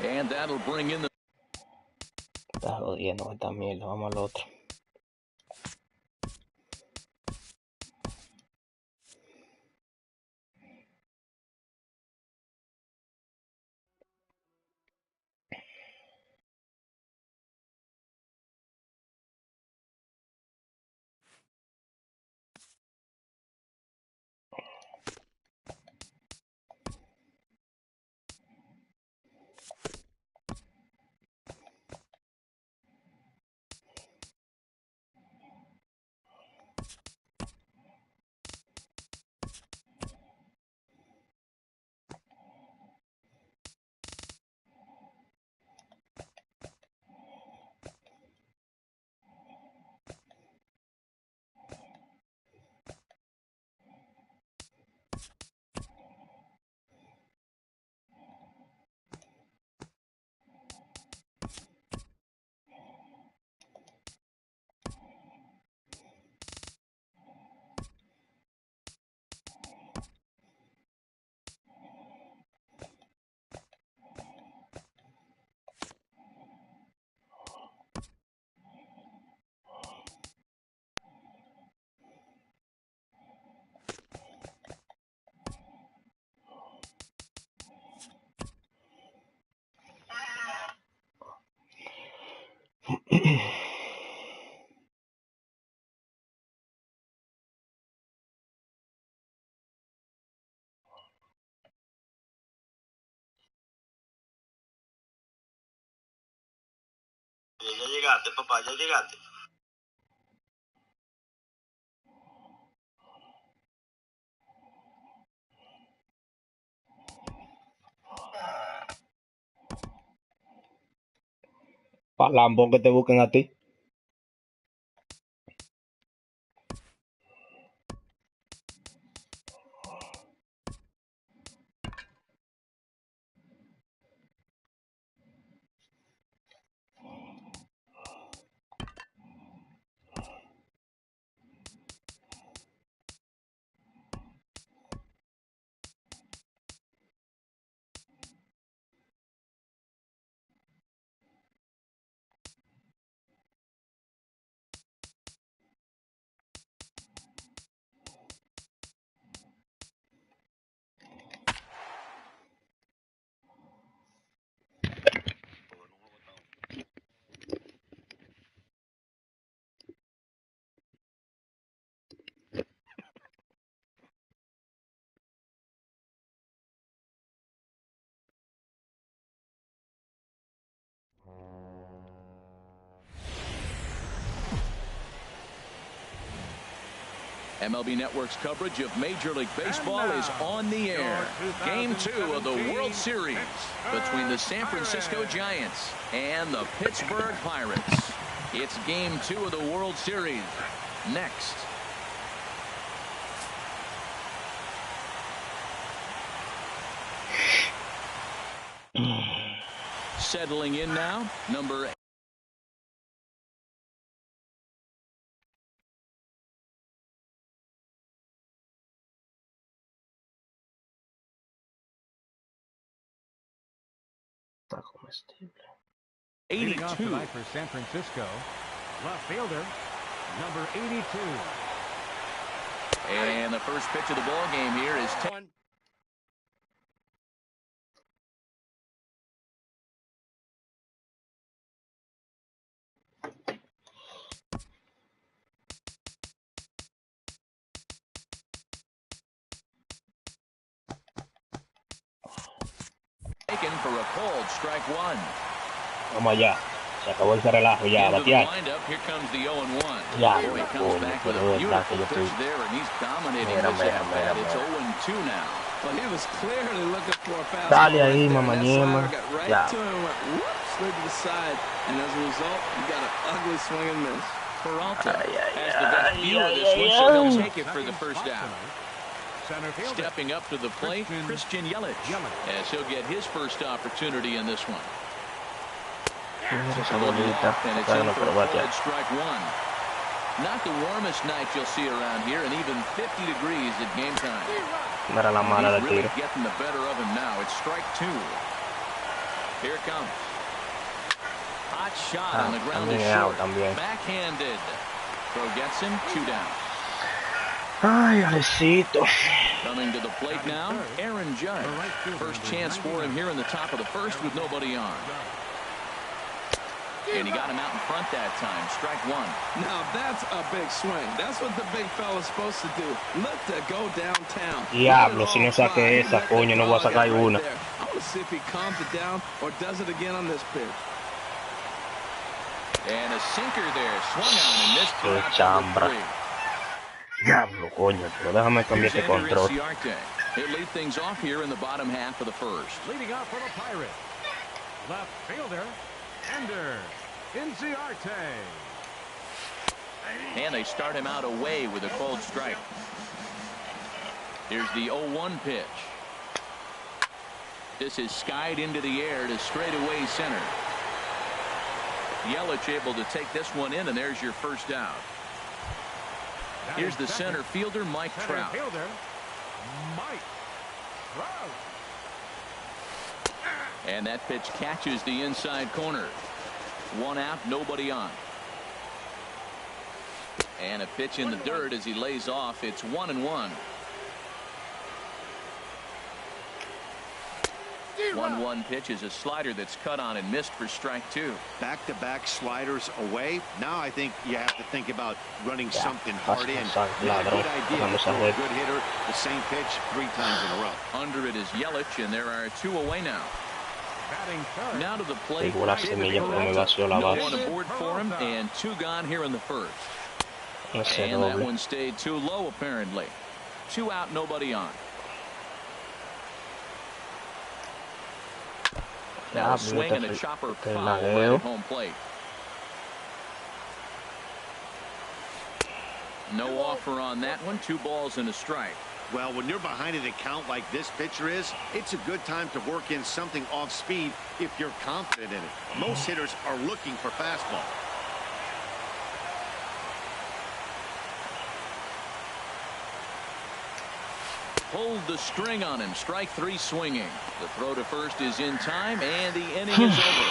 And that'll bring in the... Está jodiendo esta mierda. Vamos al otro. Ya llegaste, papá, ya llegaste. Palambón que te busquen a ti. MLB Network's coverage of Major League Baseball is on the air. Game 2 of the World Series between the San Francisco Giants and the Pittsburgh Pirates. It's Game 2 of the World Series. Next. Settling in now, number 8. Leading off tonight for San Francisco, left fielder, number 82. And the first pitch of the ball game here is taken. Taken for a cold strike one. Vamos allá. Se acabó ese relajo ya. Batear. Here comes the 0-1. Ya, Boy, he comes back with a beautiful pitch there, and he's dominating this at-bat. It's 0-2 now. Well, he was clearly looking for a fastball. Dale ahí, mamá. Got right Ya. to him and went whoop, slid to the side, and as a result, you got an ugly swing and miss. Peralta has the best view of this one, so he'll take it for the first down. Stepping up to the plate, Christian Yelich, as he'll get his first opportunity in this one. And it's in for a cold strike one. Not the warmest night you'll see around here, and even 50 degrees at game time. Mira la mala del He's really tiro. getting the better of him now. It's strike two. Here it comes. Hot shot on the ground is short. Backhanded. Throw gets him, 2 down. Ay, Alecito. Coming to the plate now, Aaron Judge. First chance for him here in the top of the first with nobody on. And he got him out in front that time. Strike one. Now that's a big swing. That's what the big fella's supposed to do. Look to go downtown. Diablo, si no saque esa, coño, no voy a sacar una. I want to see if he calms it down or does it again on this pitch. And a sinker there. Swung on and missed for out chambra. number 3. Diablo, coño, pero déjame cambiar este control. He'll lead things off here in the bottom half of the first. Leading off for the Pirates, left fielder, Ender Inciarte. And they start him out away with a cold strike. Here's the 0-1 pitch. This is skied into the air to straightaway center. Yelich able to take this one in, and there's your first out. Here's the center fielder, Mike Trout. And that pitch catches the inside corner. 1 out, nobody on. And a pitch in the dirt as he lays off. It's 1-1. 1-1 pitch is a slider that's cut on and missed for strike 2. Back-to-back sliders away. Now I think you have to think about running something hard in. Not a good idea for a good hitter. The same pitch 3 times in a row. Under it is Yelich, and there are 2 away now. Now to the plate. Tengo la semilla, pero me vació la No base. one aboard for him, and 2 gone here in the first. Ese And that doble. one stayed too low, apparently. 2 out, nobody on. Now a swing and a chopper foul right at home plate. No offer on that one. 2 balls and a strike. Well, when you're behind an account like this pitcher is, it's a good time to work in something off speed if you're confident in it. Most hitters are looking for fastball. Pulled the string on him. Strike 3 swinging. The throw to first is in time, and the inning is over.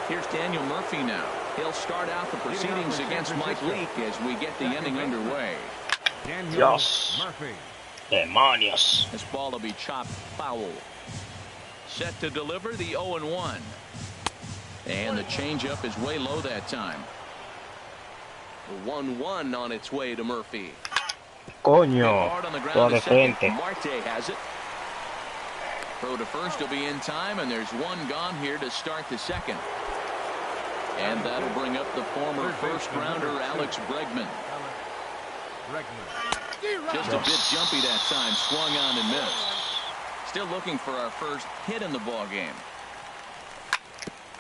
Here's Daniel Murphy now. He'll start out the proceedings against Mike Leake as we get the inning underway. Dios. Demonios. This ball will be chopped foul. Set to deliver the 0-1. And the changeup is way low that time. The 1-1 on its way to Murphy. Coño. Hard on the Todo ground de to second. frente. Marte has it. Throw to first will be in time, and there's 1 gone here to start the second. And that'll bring up the former first-rounder Alex Bregman. Just a bit jumpy that time. Swung on and missed. Still looking for our first hit in the ball game.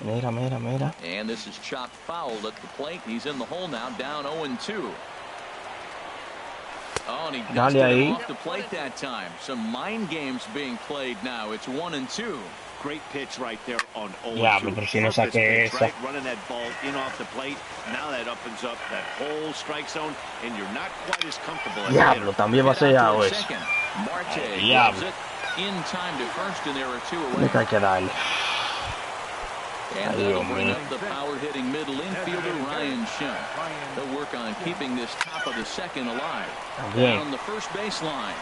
Mira, mira, mira. And this is chopped foul at the plate. He's in the hole now, down 0-2. Oh, and he dusted him off the plate that time. Some mind games being played now. It's 1-2. Great pitch right there on 0-2. Yeah, pero si no saqué esa. Right, running that ball in off the plate. Now that opens up that whole strike zone, and you're not quite as comfortable as Diablo, también va a ser Out to eso. second. Marte Diablo. gives it in time to first, and there are 2 away. Me hay que darle. And Ay, that'll Dios bring mío. up the power-hitting middle infielder Ryan Shunt. They'll work on keeping this top of the second alive. También. Down the first baseline.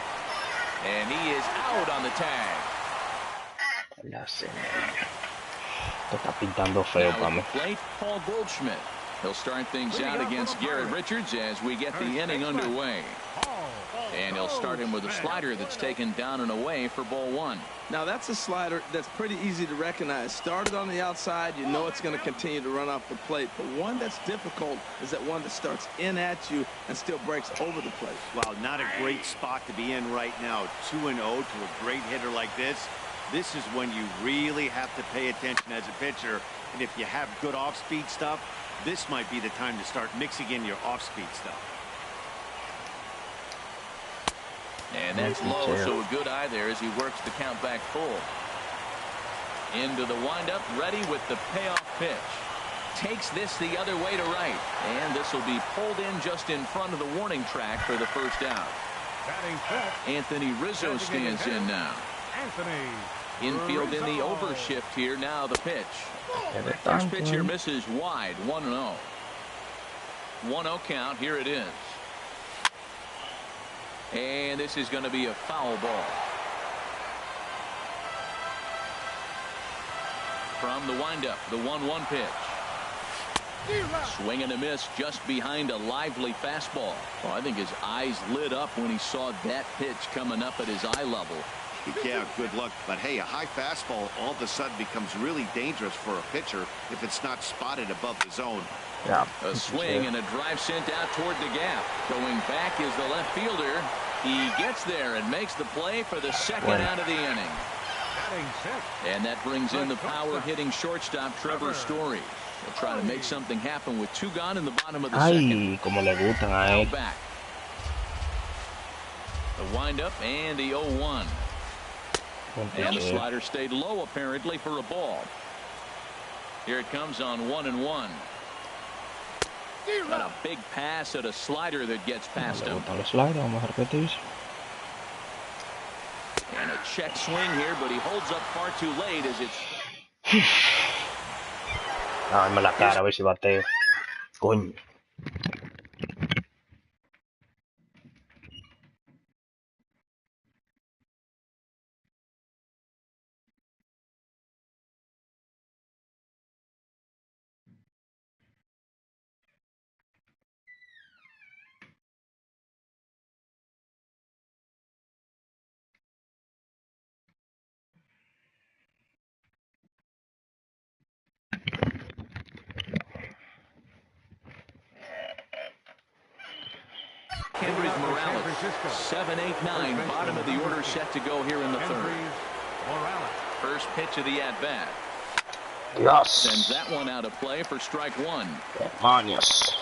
And he is out on the tag. La semilla. Esto está pintando feo Now para at mí. the plate, Paul Goldschmidt. He'll start things out against Garrett Richards as we get the inning underway. And he'll start him with a slider that's taken down and away for ball 1. Now that's a slider that's pretty easy to recognize. Started on the outside, you know it's going to continue to run off the plate. But one that's difficult is that one that starts in at you and still breaks over the plate. Wow, not a great spot to be in right now. 2-0 to a great hitter like this. This is when you really have to pay attention as a pitcher. And if you have good off-speed stuff, this might be the time to start mixing in your off-speed stuff. And that's low, so a good eye there as he works the count back full. Into the windup, ready with the payoff pitch. Takes this the other way to right. And this will be pulled in just in front of the warning track for the first out. Anthony Rizzo stands in now. Infield in the overshift here. Now the pitch. First pitch here misses wide. 1-0. 1-0 count. Here it is. And this is going to be a foul ball. From the windup, the 1-1 pitch. Swing and a miss just behind a lively fastball. Well, I think his eyes lit up when he saw that pitch coming up at his eye level. Yeah, good luck. But hey, a high fastball all of a sudden becomes really dangerous for a pitcher if it's not spotted above the zone. Yeah. A swing and a drive sent out toward the gap. Going back is the left fielder. He gets there and makes the play for the second out of the inning. And that brings in the power-hitting shortstop Trevor Story. He'll try to make something happen with 2 gone in the bottom of the second. Ay, como le gustan a él. Back. The windup and the 0-1. And the slider stayed low apparently for a ball. Here it comes on 1-1. Got a big pass at a slider that gets past him. Vamos a repetir. And a check swing here, but he holds up far too late as it's... Dame la cara a ver si bateo. Coño. 7, 8, 9, bottom of the order set to go here in the third. First pitch of the at-bat. Yes. Sends that one out of play for strike one. Demonios.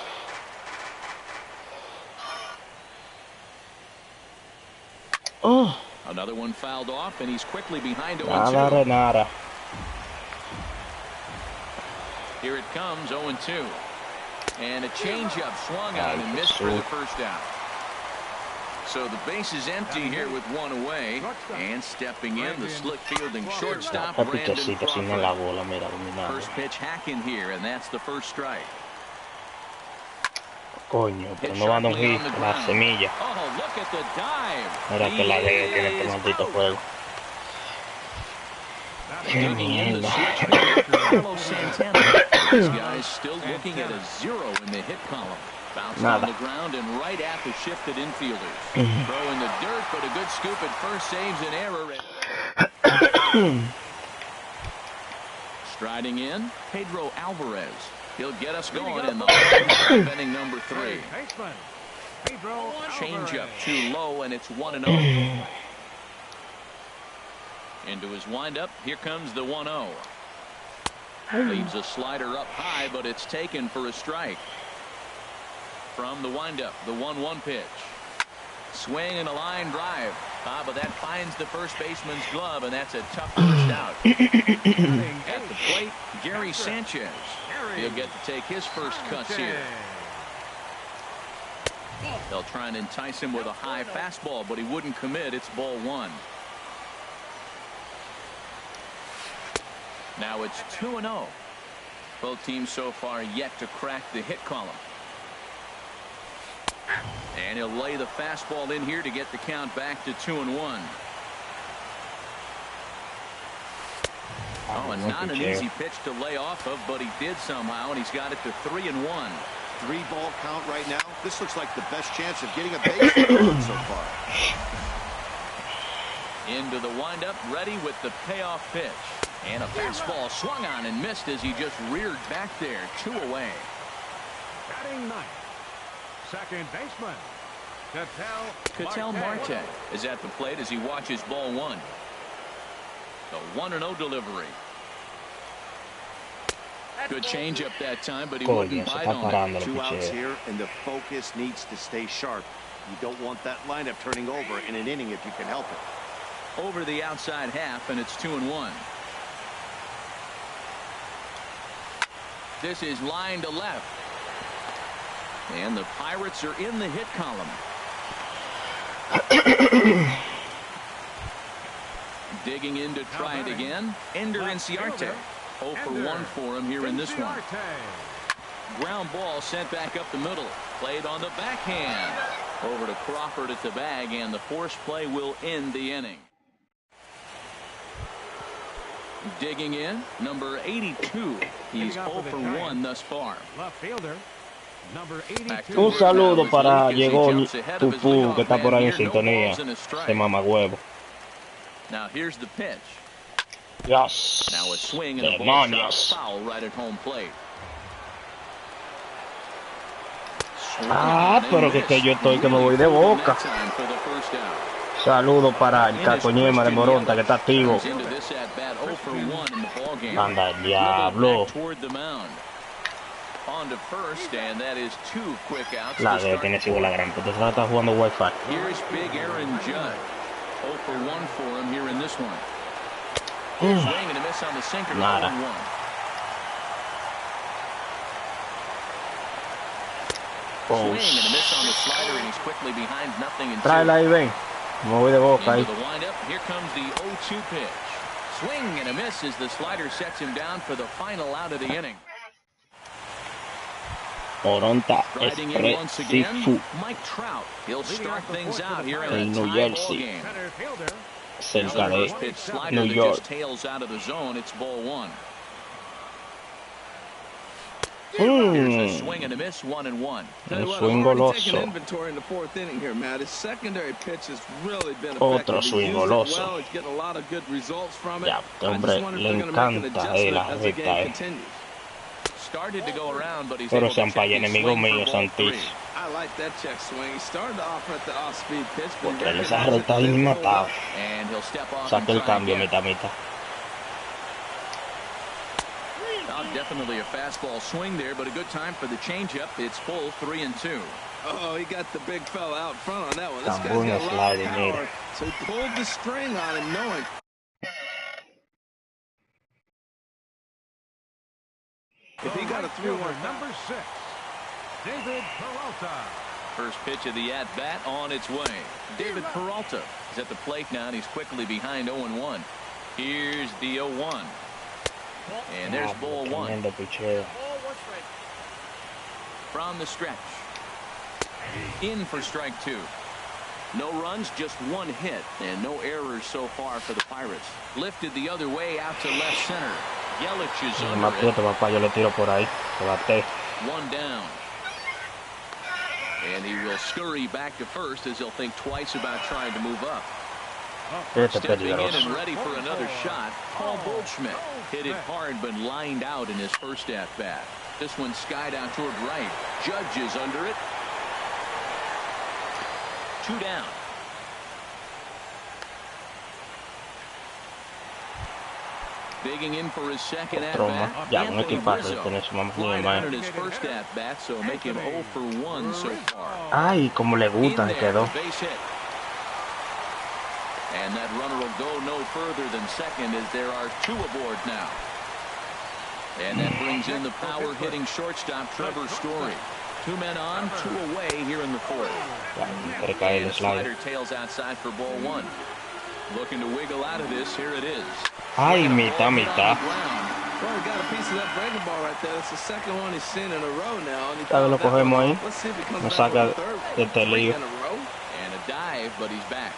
Oh. Another one fouled off, and he's quickly behind 0-2. Nada, nada. Here it comes, 0-2. And a changeup swung on and missed for the first out. So the base is empty here with one away. And stepping in, the slick fielding shortstop, Brandon Crawford. First pitch hacking here, and that's the first strike. Coño, pero no van a un hit, la semilla. Oh, look at the dive. Mira que la veo tiene este maldito juego. Qué mierda. This guy's still looking at a 0 in the hit column. Bounced on the ground and right at the shifted infielders. Throw in the dirt, but a good scoop at first saves an error. Striding in, Pedro Alvarez. He'll get us going in the inning number 3. Changeup too low, and it's 1-0. Into his windup, here comes the 1-0. Leaves a slider up high, but it's taken for a strike. From the windup, the 1-1 pitch. Swing and a line drive. But that finds the first baseman's glove, and that's a tough first out. At the plate, Gary Sanchez. He'll get to take his first cuts here. They'll try and entice him with a high fastball, but he wouldn't commit. It's ball 1. Now it's 2-0. Both teams so far yet to crack the hit column. And he'll lay the fastball in here to get the count back to 2-1. Oh, and not an easy pitch to lay off of, but he did somehow, and he's got it to 3-1. 3-ball count right now. This looks like the best chance of getting a base hit so far. Into the windup, ready with the payoff pitch. And a fastball swung on and missed as he just reared back there. 2 away. Batting ninth, second baseman, Ketel Marte is at the plate as he watches ball 1. The 1-0 delivery. Good changeup that time, but he wouldn't bite on it. 2 outs here, and the focus needs to stay sharp. You don't want that lineup turning over in an inning if you can help it. Over the outside half, and it's 2-1. This is line to left. And the Pirates are in the hit column. Digging in to try it again. Ender Inciarte. 0 for 1 for him here in this one. Ground ball sent back up the middle. Played on the backhand. Over to Crawford at the bag, and the force play will end the inning. Digging in, number 82. He's 0 for 1 thus far. Left fielder, number 82. Un saludo para llegó Tupu, que está por ahí en sintonía. Se mama huevo. Now here's the pitch. Yes. Now a swing and a ball shot foul right at home plate. Pero que yo estoy que me voy de boca. Saludo para el Cacoñema de Moronta, que está activo. Anda el diablo. La de tiene sigo la gran puta. Se está jugando Wi-Fi. Here's big Aaron Judge. 0 for 1 for him here in this one. Swing and a miss on the sinker. Nada. 0-1. Swing and a miss on the slider, and he's quickly behind 0-2. Tráela ahí, ven. Me voy de boca ahí. Into the windup. Here comes the 0-2 pitch. Swing and a miss as the slider sets him down for the final out of the inning. Moronta Riding in once again, Expresivo. Mike Trout. He'll start things out here in a New tie ball Jersey. game. Cerca Another de first pitch slider New that York. just tails out of the zone. It's ball 1. Here's a swing and a miss, 1-1. Un swing goloso. Inventory in the 4th inning here, Matt. His secondary pitch has really been Otro effective. swing He used it goloso. well. He's getting a lot of good results from it. Ya, I hombre, just wonder if le they're going to make an encanta adjustment la as the recta, game continues. started to go around, but he's Pero able to sean check para his enemigos swing for míos, ball Santis. 3. I like that check swing. He started off at the off-speed pitch, but Contra esa recta ahí ni matado. And he'll step off and Saque el try cambio, again. mitad. Definitely a fastball swing there, but a good time for the changeup. It's full 3-2. Oh, he got the big fella out front on that one. This Tambun guy's got a lot of sliding, power. mira. So he pulled the string on him, knowing. If he got a 3-1 number 6, David Peralta. First pitch of the at-bat on its way. David Peralta is at the plate now, and he's quickly behind 0-1. Here's the 0-1. And there's ball 1. From the stretch. In for strike 2. No runs, just 1 hit, and no errors so far for the Pirates. Lifted the other way out to left center. Yelich is under it. Papá, yo le tiro por ahí. Se bate. 1 down. And he will scurry back to first as he'll think twice about trying to move up. Stepping in and ready for another shot, Paul Goldschmidt hit it hard but lined out in his first at-bat. This one skied out toward right. Judge is under it. 2 down. Digging in for his second at-bat. Anthony Rizzo flied out in his first at-bat, so make him 0 for 1 so far. Ay, como le gusta, se quedó. Base hit. And that runner will go no further than second as there are 2 aboard now. And that brings in the power-hitting shortstop Trevor Story. 2 men on, 2 away here in the 4th. And the slider tails outside for ball 1. Looking to wiggle out of this. Here it is. Ay, mitad. Well, he got a piece of that breaking ball right there. That's the second one he's seen in a row now. Lo cogemos ahí. Let's see if he comes Nos back saca with a third. de este lío. And a dive, but he's back.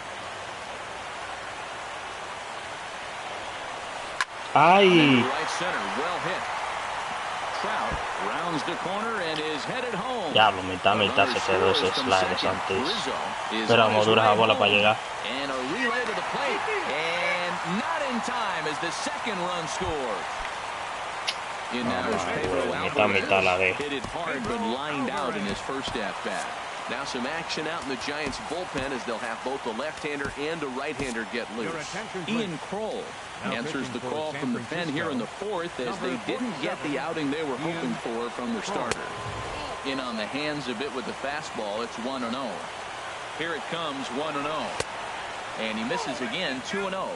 Ay. Right center, well hit. Trout rounds the corner and is headed home. Diablo, mitad se quedó ese slide, Santis. Pero vamos duras a bola para llegar. And a relay to the plate. And not in time as the second run scores. In now is Pedro Alvarez. Hit it hard but lined out in his first at-bat. Now some action out in the Giants bullpen as they'll have both a left-hander and a right-hander get loose. Ian Kroll answers the call from the pen here in the 4th as they didn't get the outing they were hoping for from their starter. In on the hands a bit with the fastball. It's 1-0. Here it comes, 1-0. And he misses again, 2-0.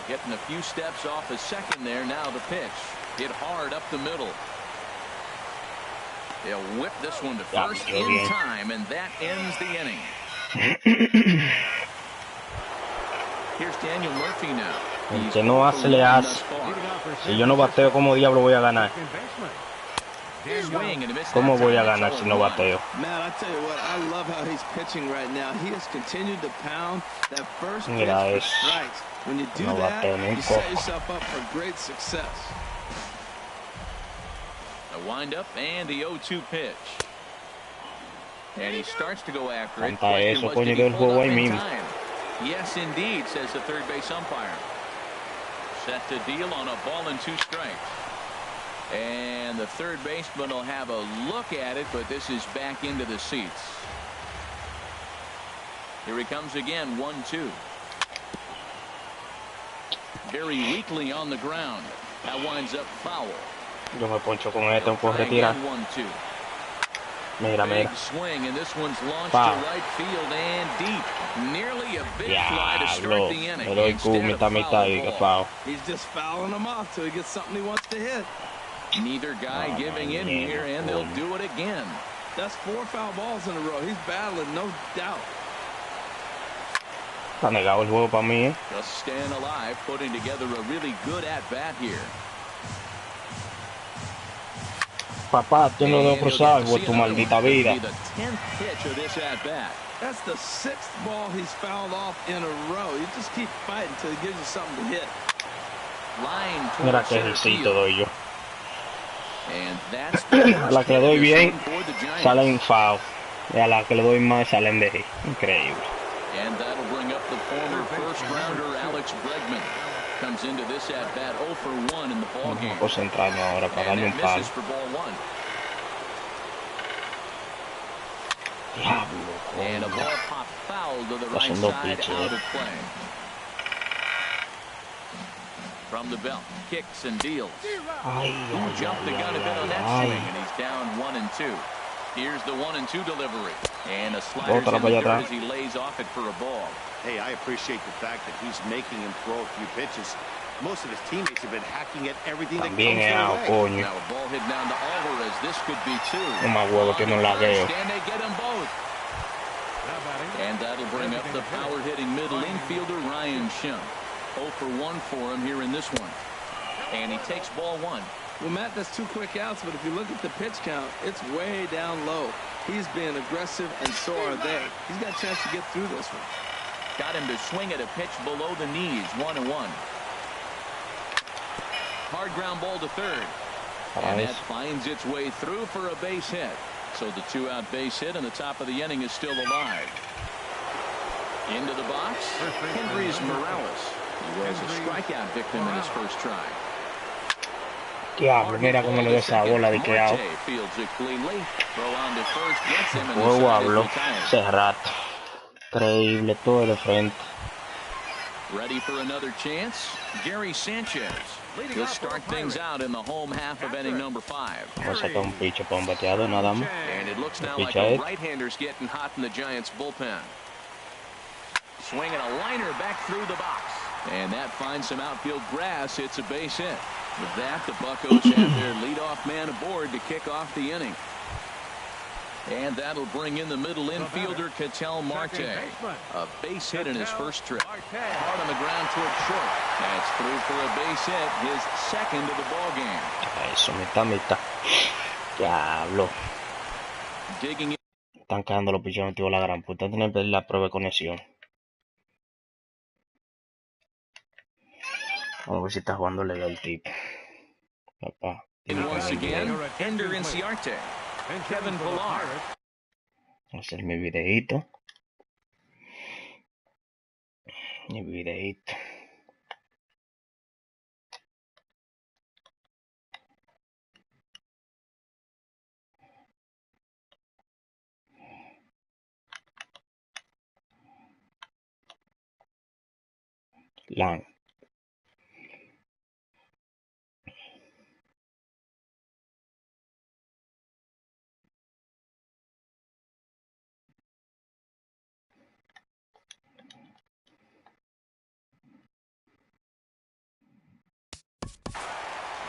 Getting a few steps off his second there. Now the pitch. Hit hard up the middle. They'll whip this one to first in time, and that ends the inning. Here's Daniel Murphy now. El que no hace, le hace. Si yo no bateo, ¿cómo diablo voy a ganar? ¿Cómo voy a ganar si no bateo? Man, I tell you what, I love how he's pitching right now. He has continued to pound that first pitch for strikes. When you do that, you set yourself up for great success. A windup and the 0-2 pitch. And he starts to go after it. Eso, coño, del juego ahí mismo. Yes, indeed, says the third base umpire. Set to deal on a ball and 2 strikes. And the third baseman will have a look at it, but this is back into the seats. Here he comes again, 1-2. Very weakly on the ground. That winds up foul. Yo me poncho con esto, puedo retirar. Mira. Big swing, and this one's launched to right field and deep. Nearly a big fly to start the inning. He's just fouling them off till he gets something he wants to hit. Neither guy giving in here, and they'll do it again. That's 4 foul balls in a row. He's battling, no doubt. Está negado el juego para mí, Just staying alive, putting together a really good at-bat here. Papá, yo no debo cruzar por tu maldita vida. The 10th pitch of this at-bat. That's the 6th ball he's fouled off in a row. You just keep fighting until he gives you something to hit. Line Mira qué risito doy yo. And that's a la que le doy bien, salen foul. Y a la que le doy más, salen de hit. Increíble. And that'll bring up the former first-rounder Alex Bregman. Comes into this at bat 0 for 1 in the ball game. Concentrarnos ahora para darle un palo. Misses for ball 1. Diablo, And a ball pop foul to the right side, out of play. From the belt, kicks and deals. Jumped the gun a bit on that swing, and he's down 1-2. Here's the 1-2 delivery, and a slider as he lays off it for a ball. Hey, I appreciate the fact that he's making him throw a few pitches. Most of his teammates have been hacking at everything that comes their way. Now a ball hit down to Alvarez. This could be 2. No más huevo que no la veo. And they get them both. And that'll bring up the power-hitting middle infielder Ryan Shum. 0 for 1 for him here in this one. And he takes ball 1. Well, Matt, that's 2 quick outs, but if you look at the pitch count, it's way down low. He's being aggressive, and so are they. He's got a chance to get through this one. Got him to swing at a pitch below the knees, 1-1. Hard ground ball to third. And that finds its way through for a base hit. So the 2-out base hit, and the top of the inning is still alive. Into the box, Hendrys Morales. He was a strikeout victim in his first try. Diablo, mira cómo le dio esa bola de que out. Juego habló hace rato. Increíble, todo de frente. Ready for another chance? Gary Sanchez. He'll start things out in the home half of inning number 5. Vamos a sacar un piche para un bateado, nada más. And it looks now like the right-hander's getting hot in the Giants' bullpen. Swinging a liner back through the box. And that finds some outfield grass. Hits a base hit. With that, the Buccos have their leadoff man aboard to kick off the inning. And that'll bring in the middle infielder, Ketel Marte. A base hit in his first trip. Hard on the ground toward short. That's through for a base hit, his second of the ball game. Eso, mitad. Diablo. Digging in. Están quedando los pichones, tío, la gran puta. Tienen que pedir la prueba de conexión. Vamos a ver si está jugando legal el tipo. Papá. Once again, Ender Inciarte. Kevin Pillar. Voy a hacer mi videíto. Lang.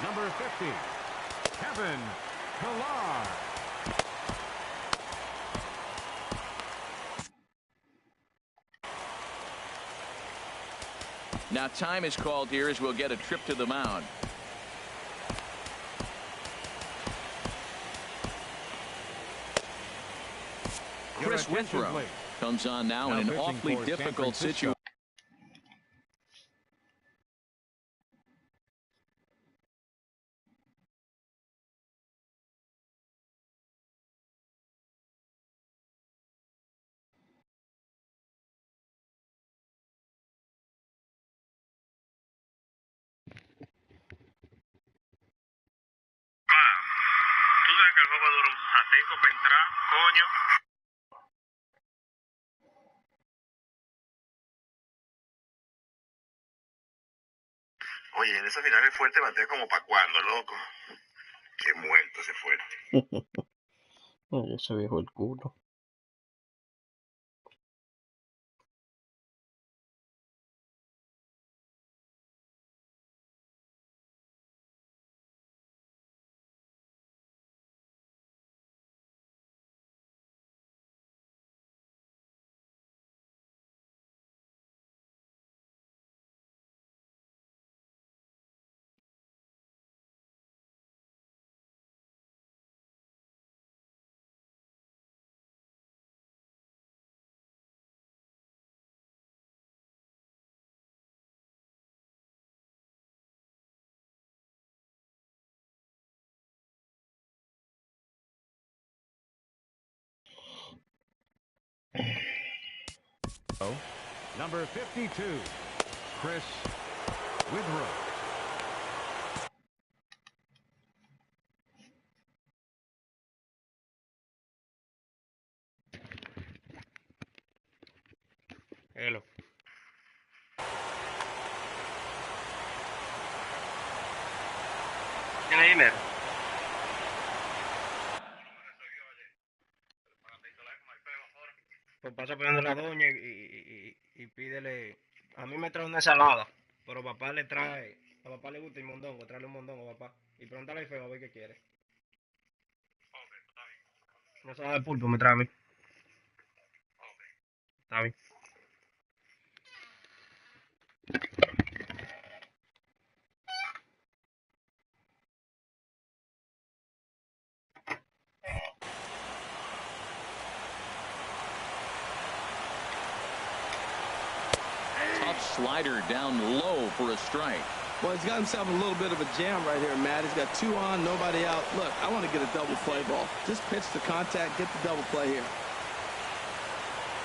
Number 50, Kevin Pillar. Now time is called here as we'll get a trip to the mound. Chris Withrow comes on now in an awfully difficult situation. Oye, en esa final el Fuerte batea como pa' cuando, loco. Qué muerto ese Fuerte. Oye, ese viejo el culo. Number 52, Chris with Rook. Hello. ¿Tiene dinero? Pues pasa pidiendo a la doña y pídele. A mí me trae una ensalada, pero papá le trae. A papá le gusta el mondongo, trae un mondongo, papá. Y pregúntale al feo a ver qué quiere. No se de pulpo, me trae a mí. Está bien. Tough slider down low for a strike. Well, he's got himself a little bit of a jam right here, Matt. He's got 2 on, nobody out. Look, I want to get a double play ball. Just pitch the contact, get the double play here.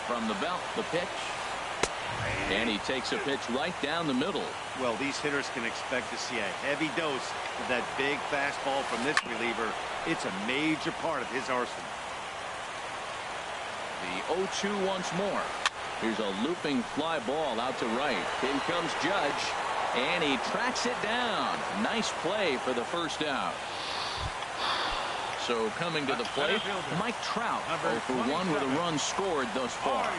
From the belt, the pitch. And he takes a pitch right down the middle. Well, these hitters can expect to see a heavy dose of that big fastball from this reliever. It's a major part of his arsenal. The 0-2 once more. Here's a looping fly ball out to right. In comes Judge, and he tracks it down. Nice play for the first out. So coming to the plate, Mike Trout, 0 for 1 with a run scored thus far.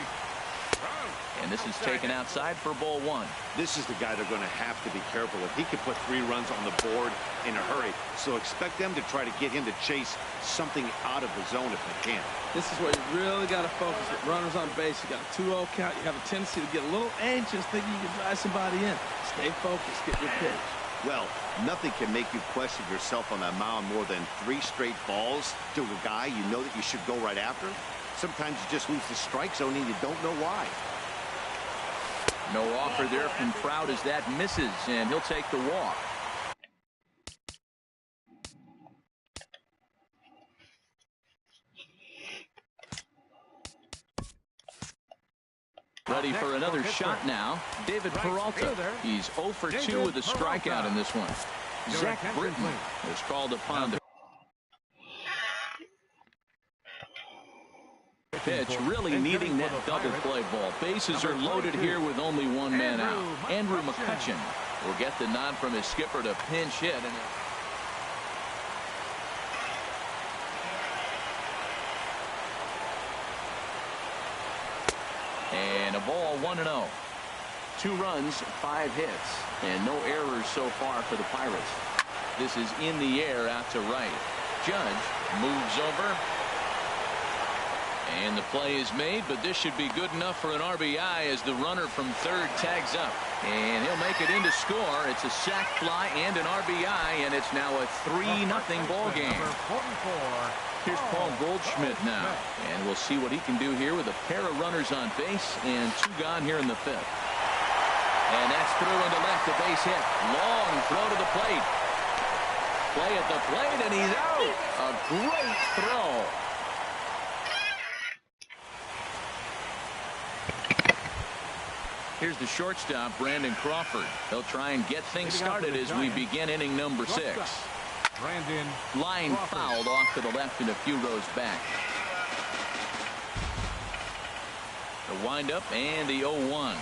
And this is taken outside for ball 1. This is the guy they're going to have to be careful with. He can put 3 runs on the board in a hurry. So expect them to try to get him to chase something out of the zone if they can. This is where you really got to focus. With runners on base, you got a 2-0 count. You have a tendency to get a little anxious, thinking you can drive somebody in. Stay focused. Get your pitch. Well, nothing can make you question yourself on that mound more than 3 straight balls to a guy you know that you should go right after. Sometimes you just lose the strike zone and you don't know why. No offer there from Trout as that misses, and he'll take the walk. Ready for another shot now. David Peralta. He's 0 for 2 with a strikeout in this one. Zach Britton is called upon to pitch, really needing that double play ball. Bases are loaded here with only 1 man out. Andrew McCutcheon will get the nod from his skipper to pinch hit. And a ball, 1-0. 2 runs, 5 hits, and no errors so far for the Pirates. This is in the air out to right. Judge moves over. And the play is made, but this should be good enough for an RBI as the runner from third tags up. And he'll make it in to score. It's a sac fly and an RBI, and it's now a 3-0 ball game. Here's Paul Goldschmidt now. And we'll see what he can do here with a pair of runners on base and 2 gone here in the 5th. And that's through into left, a base hit. Long throw to the plate. Play at the plate, and he's out. A great throw. Here's the shortstop, Brandon Crawford. They'll try and get things started as we begin inning number 6. Line fouled off to the left and a few rows back. The windup and the 0-1.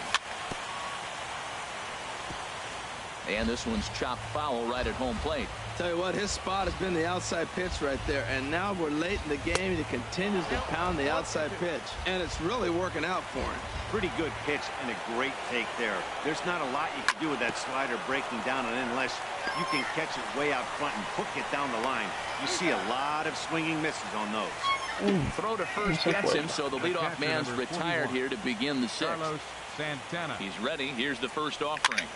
And this one's chopped foul right at home plate. Tell you what, his spot has been the outside pitch right there, and now we're late in the game and he continues to pound the outside pitch, and it's really working out for him. Pretty good pitch and a great take there. There's not a lot you can do with that slider breaking down, and unless you can catch it way out front and hook it down the line, you see a lot of swinging misses on those. Throw to first gets him, so the leadoff man's retired here to begin the 6th. He's ready. Here's the first offering.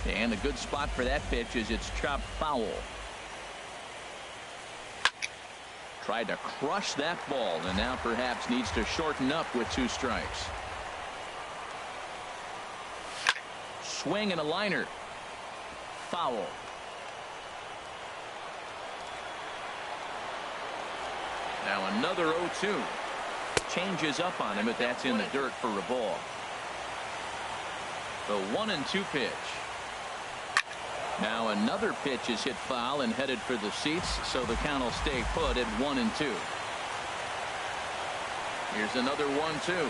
And a good spot for that pitch is it's chopped foul. Tried to crush that ball, and now perhaps needs to shorten up with 2 strikes. Swing and a liner. Foul. Now another 0-2. Changes up on him, but that's in the dirt for a ball. The 1-2 pitch. Now another pitch is hit foul and headed for the seats, so the count will stay put at 1-2. Here's another 1-2.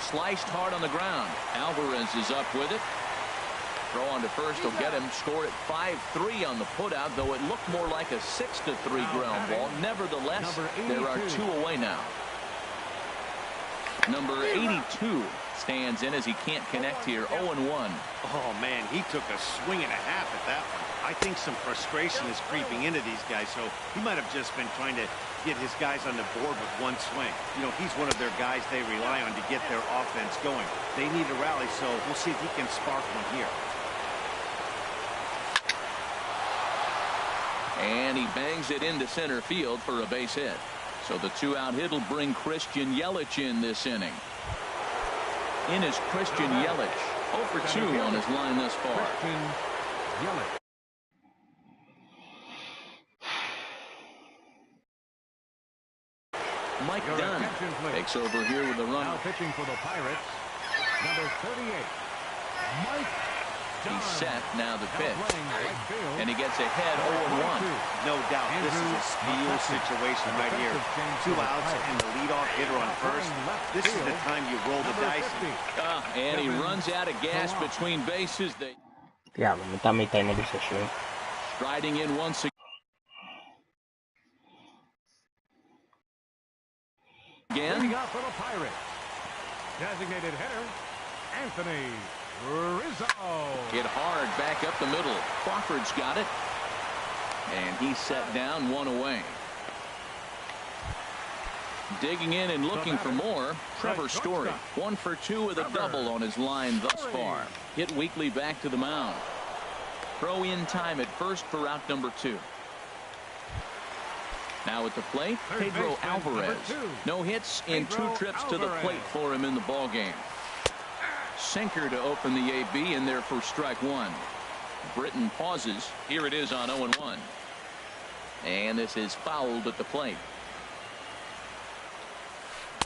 Sliced hard on the ground. Alvarez is up with it. Throw on to first will get him. Score at 5-3 on the putout, though it looked more like a 6-3 ground ball. Nevertheless, there are 2 away now. Number 82 stands in as he can't connect here. 0-1. Oh, man, he took a swing and a half at that one. I think some frustration is creeping into these guys, so he might have just been trying to get his guys on the board with one swing. You know, he's one of their guys they rely on to get their offense going. They need a rally, so we'll see if he can spark one here. And he bangs it into center field for a base hit. So the 2-out hit will bring Christian Yelich in this inning. In is Christian Yelich. 0 for 2 on his line thus far. Christian Yelich. Mike Dunn takes over here with the run. Now pitching for the Pirates, number 38, Mike Dunn. He's set now the pitch. And he gets ahead 0-1. No doubt this is a steal situation right here. 2 outs and the leadoff hitter on first. This is the time you roll the dice. And he runs out of gas between bases. Diablo, me está mitad en el sesión. Striding in once again. Leading out for the Pirates, designated hitter, Anthony Rizzo. Hit hard back up the middle. Crawford's got it. And he's set down, 1 away. Digging in and looking for more, Trevor Story. 1 for 2 with a double on his line thus far. Hit weakly back to the mound. Throw in time at first for out number 2. Now at the plate, Pedro Alvarez. No hits in 2 trips to the plate for him in the ballgame. Sinker to open the AB in there for strike 1. Britton pauses. Here it is on 0-1. And this is fouled at the plate.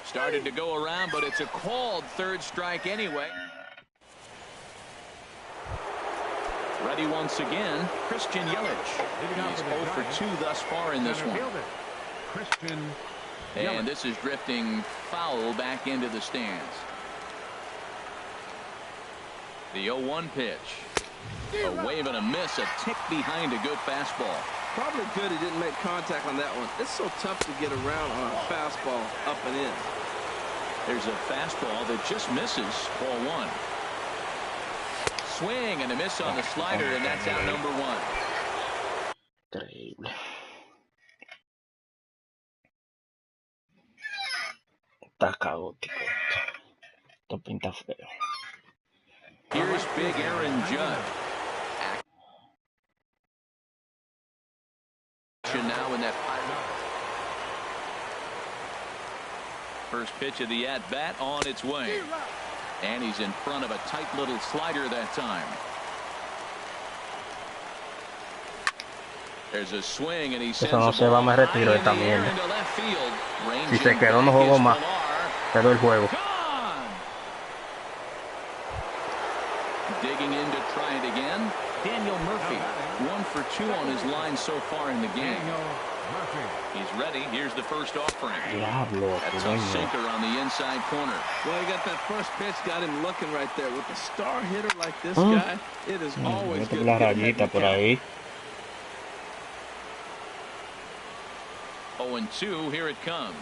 Started to go around, but it's a called 3rd strike anyway. Ready once again, Christian Yelich. He's 0 for 2 thus far in this one. And this is drifting foul back into the stands. The 0-1 pitch. A wave and a miss, a tick behind a good fastball. Probably good he didn't make contact on that one. It's so tough to get around on a fastball up and in. There's a fastball that just misses. Ball 1. Swing and a miss on the slider, and that's out number 1. Increíble. Está caótico esto. Esto pinta feo. Here's big Aaron Judd. Action now in that first pitch of the at-bat on its way. And he's in front of a tight little slider that time. There's a swing and he sends Eso no se va, me retiro de esta mierda. Si se quedó no juego más. Te doy el juego. Digging in to try it again. Daniel Murphy, 1 for 2 on his line so far in the game. He's ready. Here's the first offering. Diablo, that's a sinker on the inside corner. Well, he got that first pitch, got him looking right there. With a star hitter like this guy, it is always good. La rayita por ahí. 0-2, here it comes.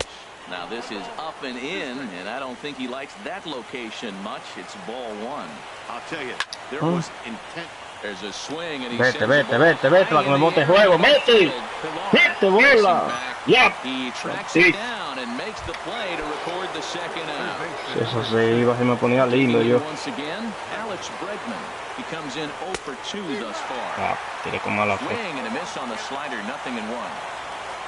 Now this is up and in, and I don't think he likes that location much. It's ball 1. I'll tell you, there was intent. There's a swing, and he vete, para que me monte juego, vete, bola. Yep. He tracks it down and makes the play to record the second out. Si eso se iba, se me ponía lindo yo. Once again, Alex Bregman. He comes in 0 for 2 thus far. Tiré con mala fe. Swing and a miss on the slider, 0-1.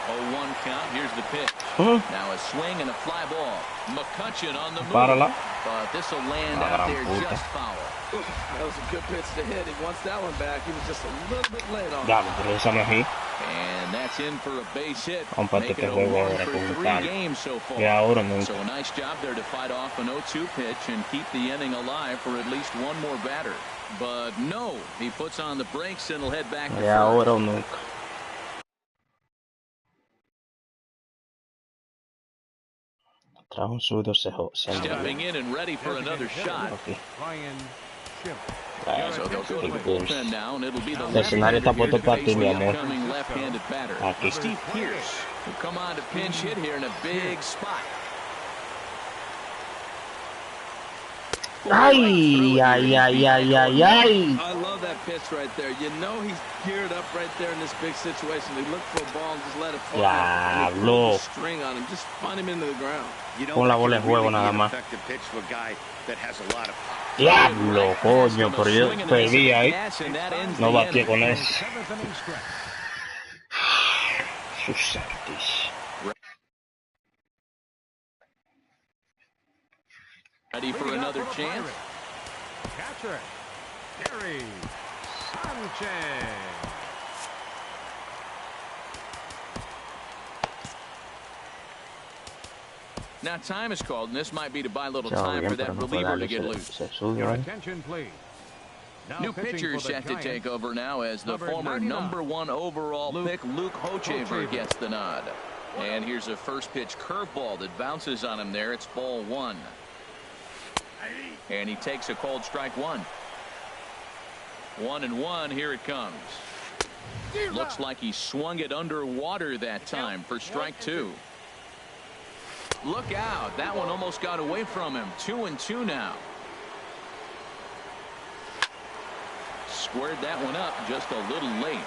0-1 count. Here's the pitch. Now a swing and a fly ball. McCutcheon on the move. But this will land out there just foul. That was a good pitch to hit. He wants that one back. He was just a little bit late on it. Ya, pero esa no es ahí. And that's in for a base hit. Comparte este juego ahora con un tal. Y ahora nunca. So a nice job there to fight off an 0-2 pitch and keep the inning alive for at least one more batter. But no, he puts on the brakes and will head back to Y ahora o nunca. Tras un zurdo se stepping in and ready for another shot. Okay. So they'll go to the bullpen now, and it'll be the El escenario está puesto para ti, mi amor. left-handed batter. Aquí. Steve Pierce will come on to pinch hit here in a big spot. Ay, ay, ay, ay, ay, ay. I love that pitch right there. You know he's geared up right there in this big situation. He looked for a ball and just let it fly. Diablo. String on him, just find him into the ground. You know, Pon la bola en juego nada más. Diablo, coño, pero yo perdí ahí. No batí con eso. Ready for another chance? Catcher, Gary Sanchez. Now time is called, and this might be to buy a little time for that reliever to get loose. Your attention, please. New pitcher set to take over now as the former #1 overall pick Luke Hochevar gets the nod. And here's a first pitch curveball that bounces on him there. It's ball 1. And he takes a cold strike 1. 1-1. Here it comes. Looks like he swung it underwater that time for strike 2. Look out. That one almost got away from him. 2-2 now. Squared that one up just a little late.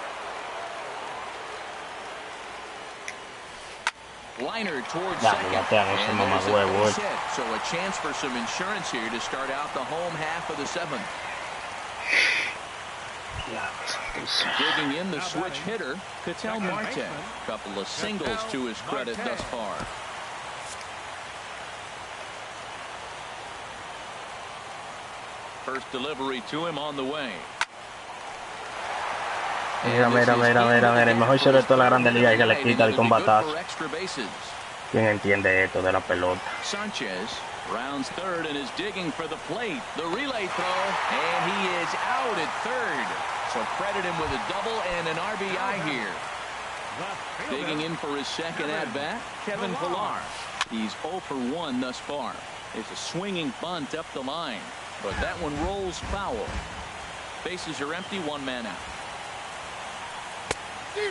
Liner towards second. And so a chance for some insurance here to start out the home half of the 7th. Digging in the switch hitter, Ketel Marte. Couple of singles to his credit thus far. First delivery to him on the way. Mira, mira, mira, mira, mira, el mejor short de toda la grande liga y que le quita el combatazo. ¿Quién entiende esto de la pelota? Sanchez rounds third and is digging for the plate. The relay throw, and he is out at third. So credit him with a double and an RBI here. Digging in for his second at-bat, Kevin Pillar. He's 0 for 1 thus far. It's a swinging bunt up the line, but that one rolls foul. Bases are empty, 1 man out.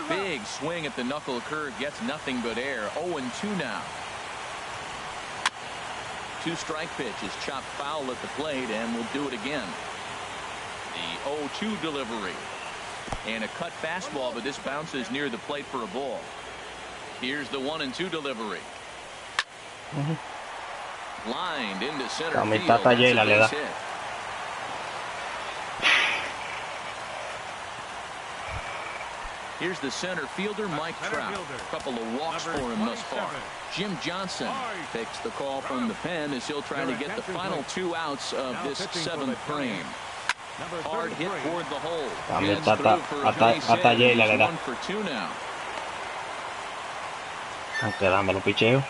Big swing at the knuckle curve, gets nothing but air. 0-2 now. 2-strike pitch is chopped foul at the plate, and we'll do it again. The 0-2 delivery. And a cut fastball, but this bounces near the plate for a ball. Here's the 1-2 delivery. Lined into center field. That's a base hit. Here's the center fielder, Mike Trout. A couple of walks for him thus far. Jim Johnson takes the call from the pen as he'll try to get the final 2 outs of this 7th frame. Hard hit toward the hole. Gets through for a base hit. He's 1 for 2 now. Dámelo, picheo.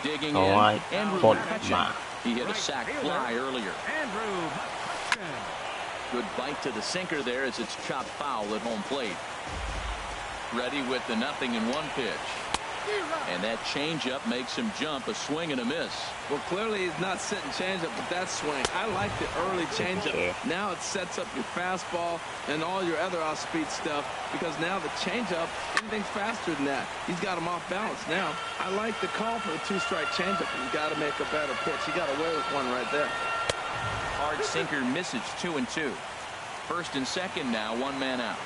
Digging in, Andrew McCutchen. He hit a sac fly earlier. Good bite to the sinker there as it's chopped foul at home plate. Ready with the 0-1 pitch. And that changeup makes him jump, a swing and a miss. Well, clearly he's not sitting changeup with that swing. I like the early changeup. Now it sets up your fastball and all your other off-speed stuff, because now the changeup, anything's faster than that. He's got him off balance now. I like the call for the 2-strike changeup. He's got to make a better pitch. He got away with one right there. Hard sinker misses, 2-2. First and second now, 1 man out.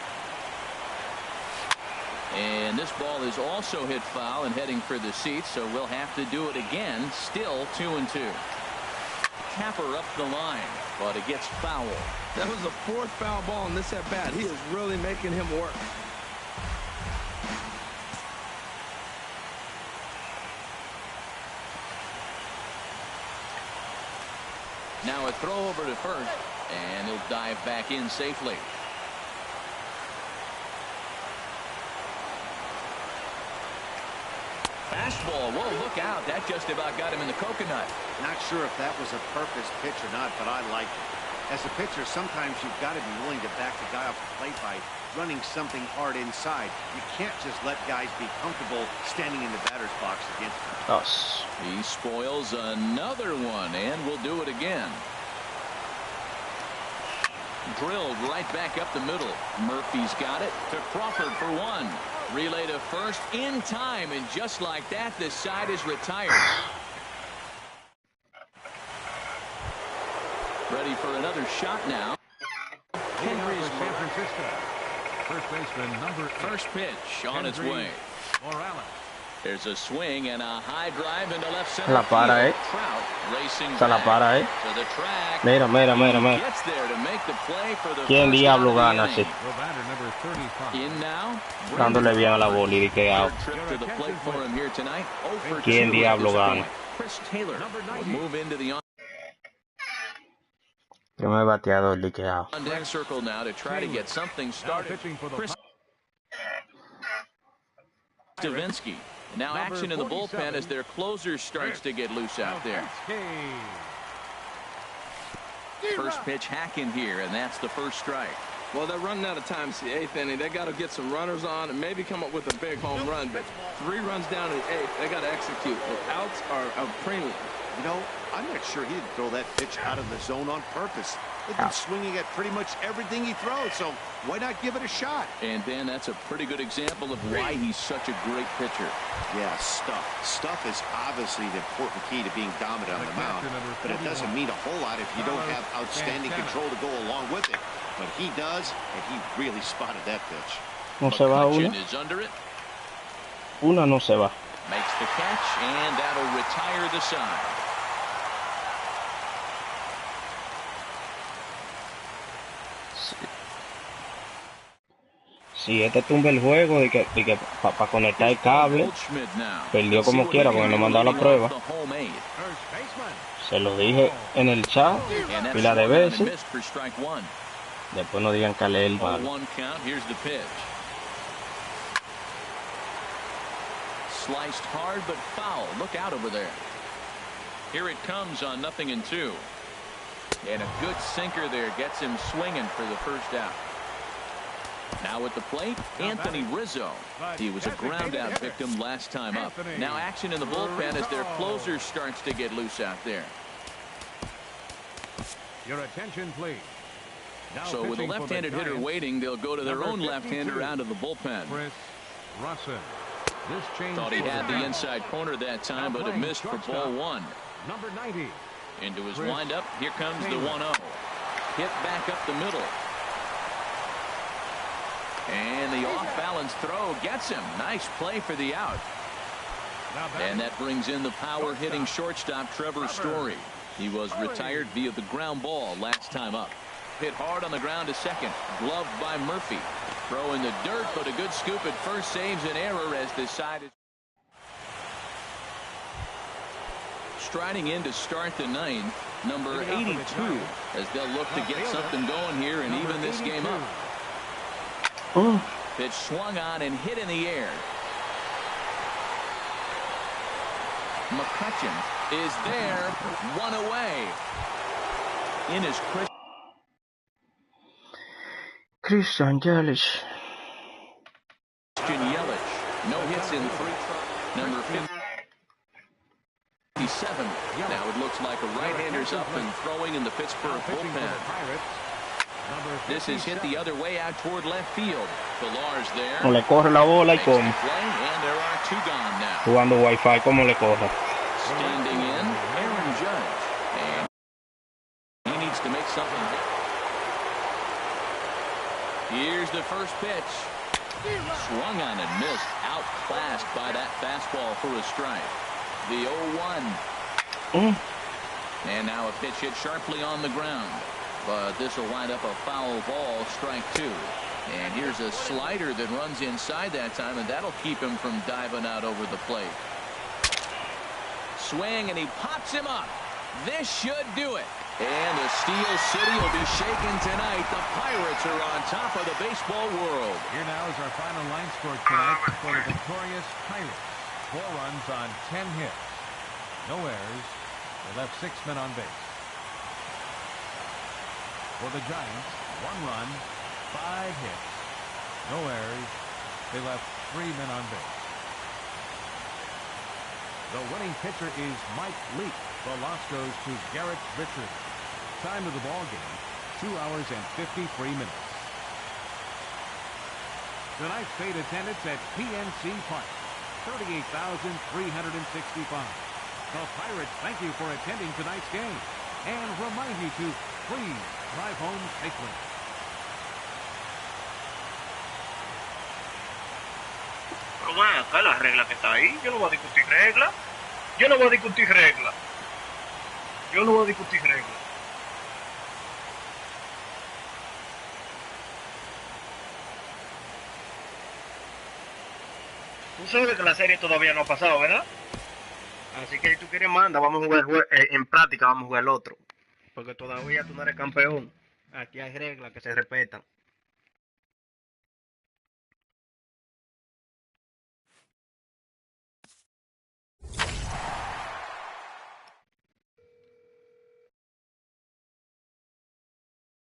And this ball is also hit foul and heading for the seats, so we'll have to do it again. Still 2-2. Capper up the line, but it gets foul. That was the 4th foul ball in this at-bat. He is really making him work. Now a throw over to first, and he'll dive back in safely. Fastball. Whoa, look out. That just about got him in the coconut. Not sure if that was a purpose pitch or not, but I like it. As a pitcher, sometimes you've got to be willing to back the guy off the plate by running something hard inside. You can't just let guys be comfortable standing in the batter's box against him. He spoils another one, and will do it again. Drilled right back up the middle. Murphy's got it to Crawford for one. Relay to first in time, and just like that, this side is retired. Ready for another shot now. Henry's San Francisco. First baseman number 8. First pitch on its way. Morales. There's a swing and a high drive into left center. La para, Trout racing Se la para, to the track. Mira. Gets there to make the play for the ¿Quién diablo gana así? Batter number 35. In now. Dándole bien a la bola y diqueado. Trip to the plate for him here tonight. 0 for 2 ¿Quién diablo gana? Chris Taylor will move into the Primer bateador diqueado. on deck circle now to try to get something started. Chris Stavinsky. Now action in the bullpen as their closer starts to get loose out there. First pitch hack in here, and that's the first strike. Well, they're running out of time. It's the 8th inning. They got to get some runners on and maybe come up with a big home run. But 3 runs down in the 8th. They got to execute. The outs are a premium. You know, I'm not sure he didn't throw that pitch out of the zone on purpose. They've been swinging at pretty much everything he throws, so why not give it a shot? And, Ben, that's a pretty good example of why he's such a great pitcher. Yeah, stuff. Stuff is obviously the important key to being dominant on the mound, but it doesn't mean a whole lot if you don't have outstanding control to go along with it. But he does, and he really spotted that pitch. No se va una. Is under it. Una no se va. Makes the catch, and that'll retire the side. Si este tumba el juego de que para conectar el cable, perdió como quiera porque no mandaba la prueba. Se lo dije en el chat pila de veces. Después no digan que leer el mal. Sliced hard but foul. Look out over there. Here it comes on 0-2. And a good sinker there gets him swinging for the first out. Now at the plate, Anthony Rizzo. He was a ground out victim last time up. Now action in the bullpen as their closer starts to get loose out there. Your attention, please. So with a left-handed hitter waiting, they'll go to their own left-hander out of the bullpen. Thought he had the inside corner that time, but it missed for ball 1. Number 90. Into his windup, here comes the 1-0. Hit back up the middle. And the off-balance throw gets him. Nice play for the out. And that brings in the power-hitting shortstop Trevor Story. He was retired via the ground ball last time up. Hit hard on the ground to second. Gloved by Murphy. Throw in the dirt, but a good scoop at first saves an error as this side is striding in to start the 9th. Number 82, as they'll look to get something going here and even this game up. Pitch swung on and hit in the air. McCutcheon is there. 1 away. In is Christian Yelich. No hits in 3. Number 57. Now it looks like a right-hander's up and throwing in the Pittsburgh bullpen. This is hit the other way out toward left field. Pilar's there. Como le corre la bola y como. And there are 2 gone now. Jugando Wi-Fi, como le corre. Standing in, Aaron Judge. And he needs to make something. Here's the first pitch. Swung on and missed. Outclassed by that fastball for a strike. The 0-1. And now a pitch hit sharply on the ground. But this will wind up a foul ball, strike 2. And here's a slider that runs inside that time, and that'll keep him from diving out over the plate. Swing, and he pops him up. This should do it. And the Steel City will be shaken tonight. The Pirates are on top of the baseball world. Here now is our final line score tonight for the victorious Pirates. 4 runs on 10 hits. No errors. They left 6 men on base. For the Giants, 1 run, 5 hits. No errors. They left 3 men on base. The winning pitcher is Mike Leake. The loss goes to Garrett Richards. Time of the ball game, 2 hours and 53 minutes. Tonight's paid attendance at PNC Park, 38,365. The Pirates thank you for attending tonight's game and remind you to please drive home safely. Pero bueno, acá la regla que está ahí, yo no voy a discutir regla. Yo no voy a discutir regla. Yo no voy a discutir regla. Tú sabes que la serie todavía no ha pasado, ¿verdad? Así que si tú quieres manda, vamos a jugar en práctica, vamos a jugar el otro. Porque todavía tú no eres campeón. Aquí hay reglas que se respetan.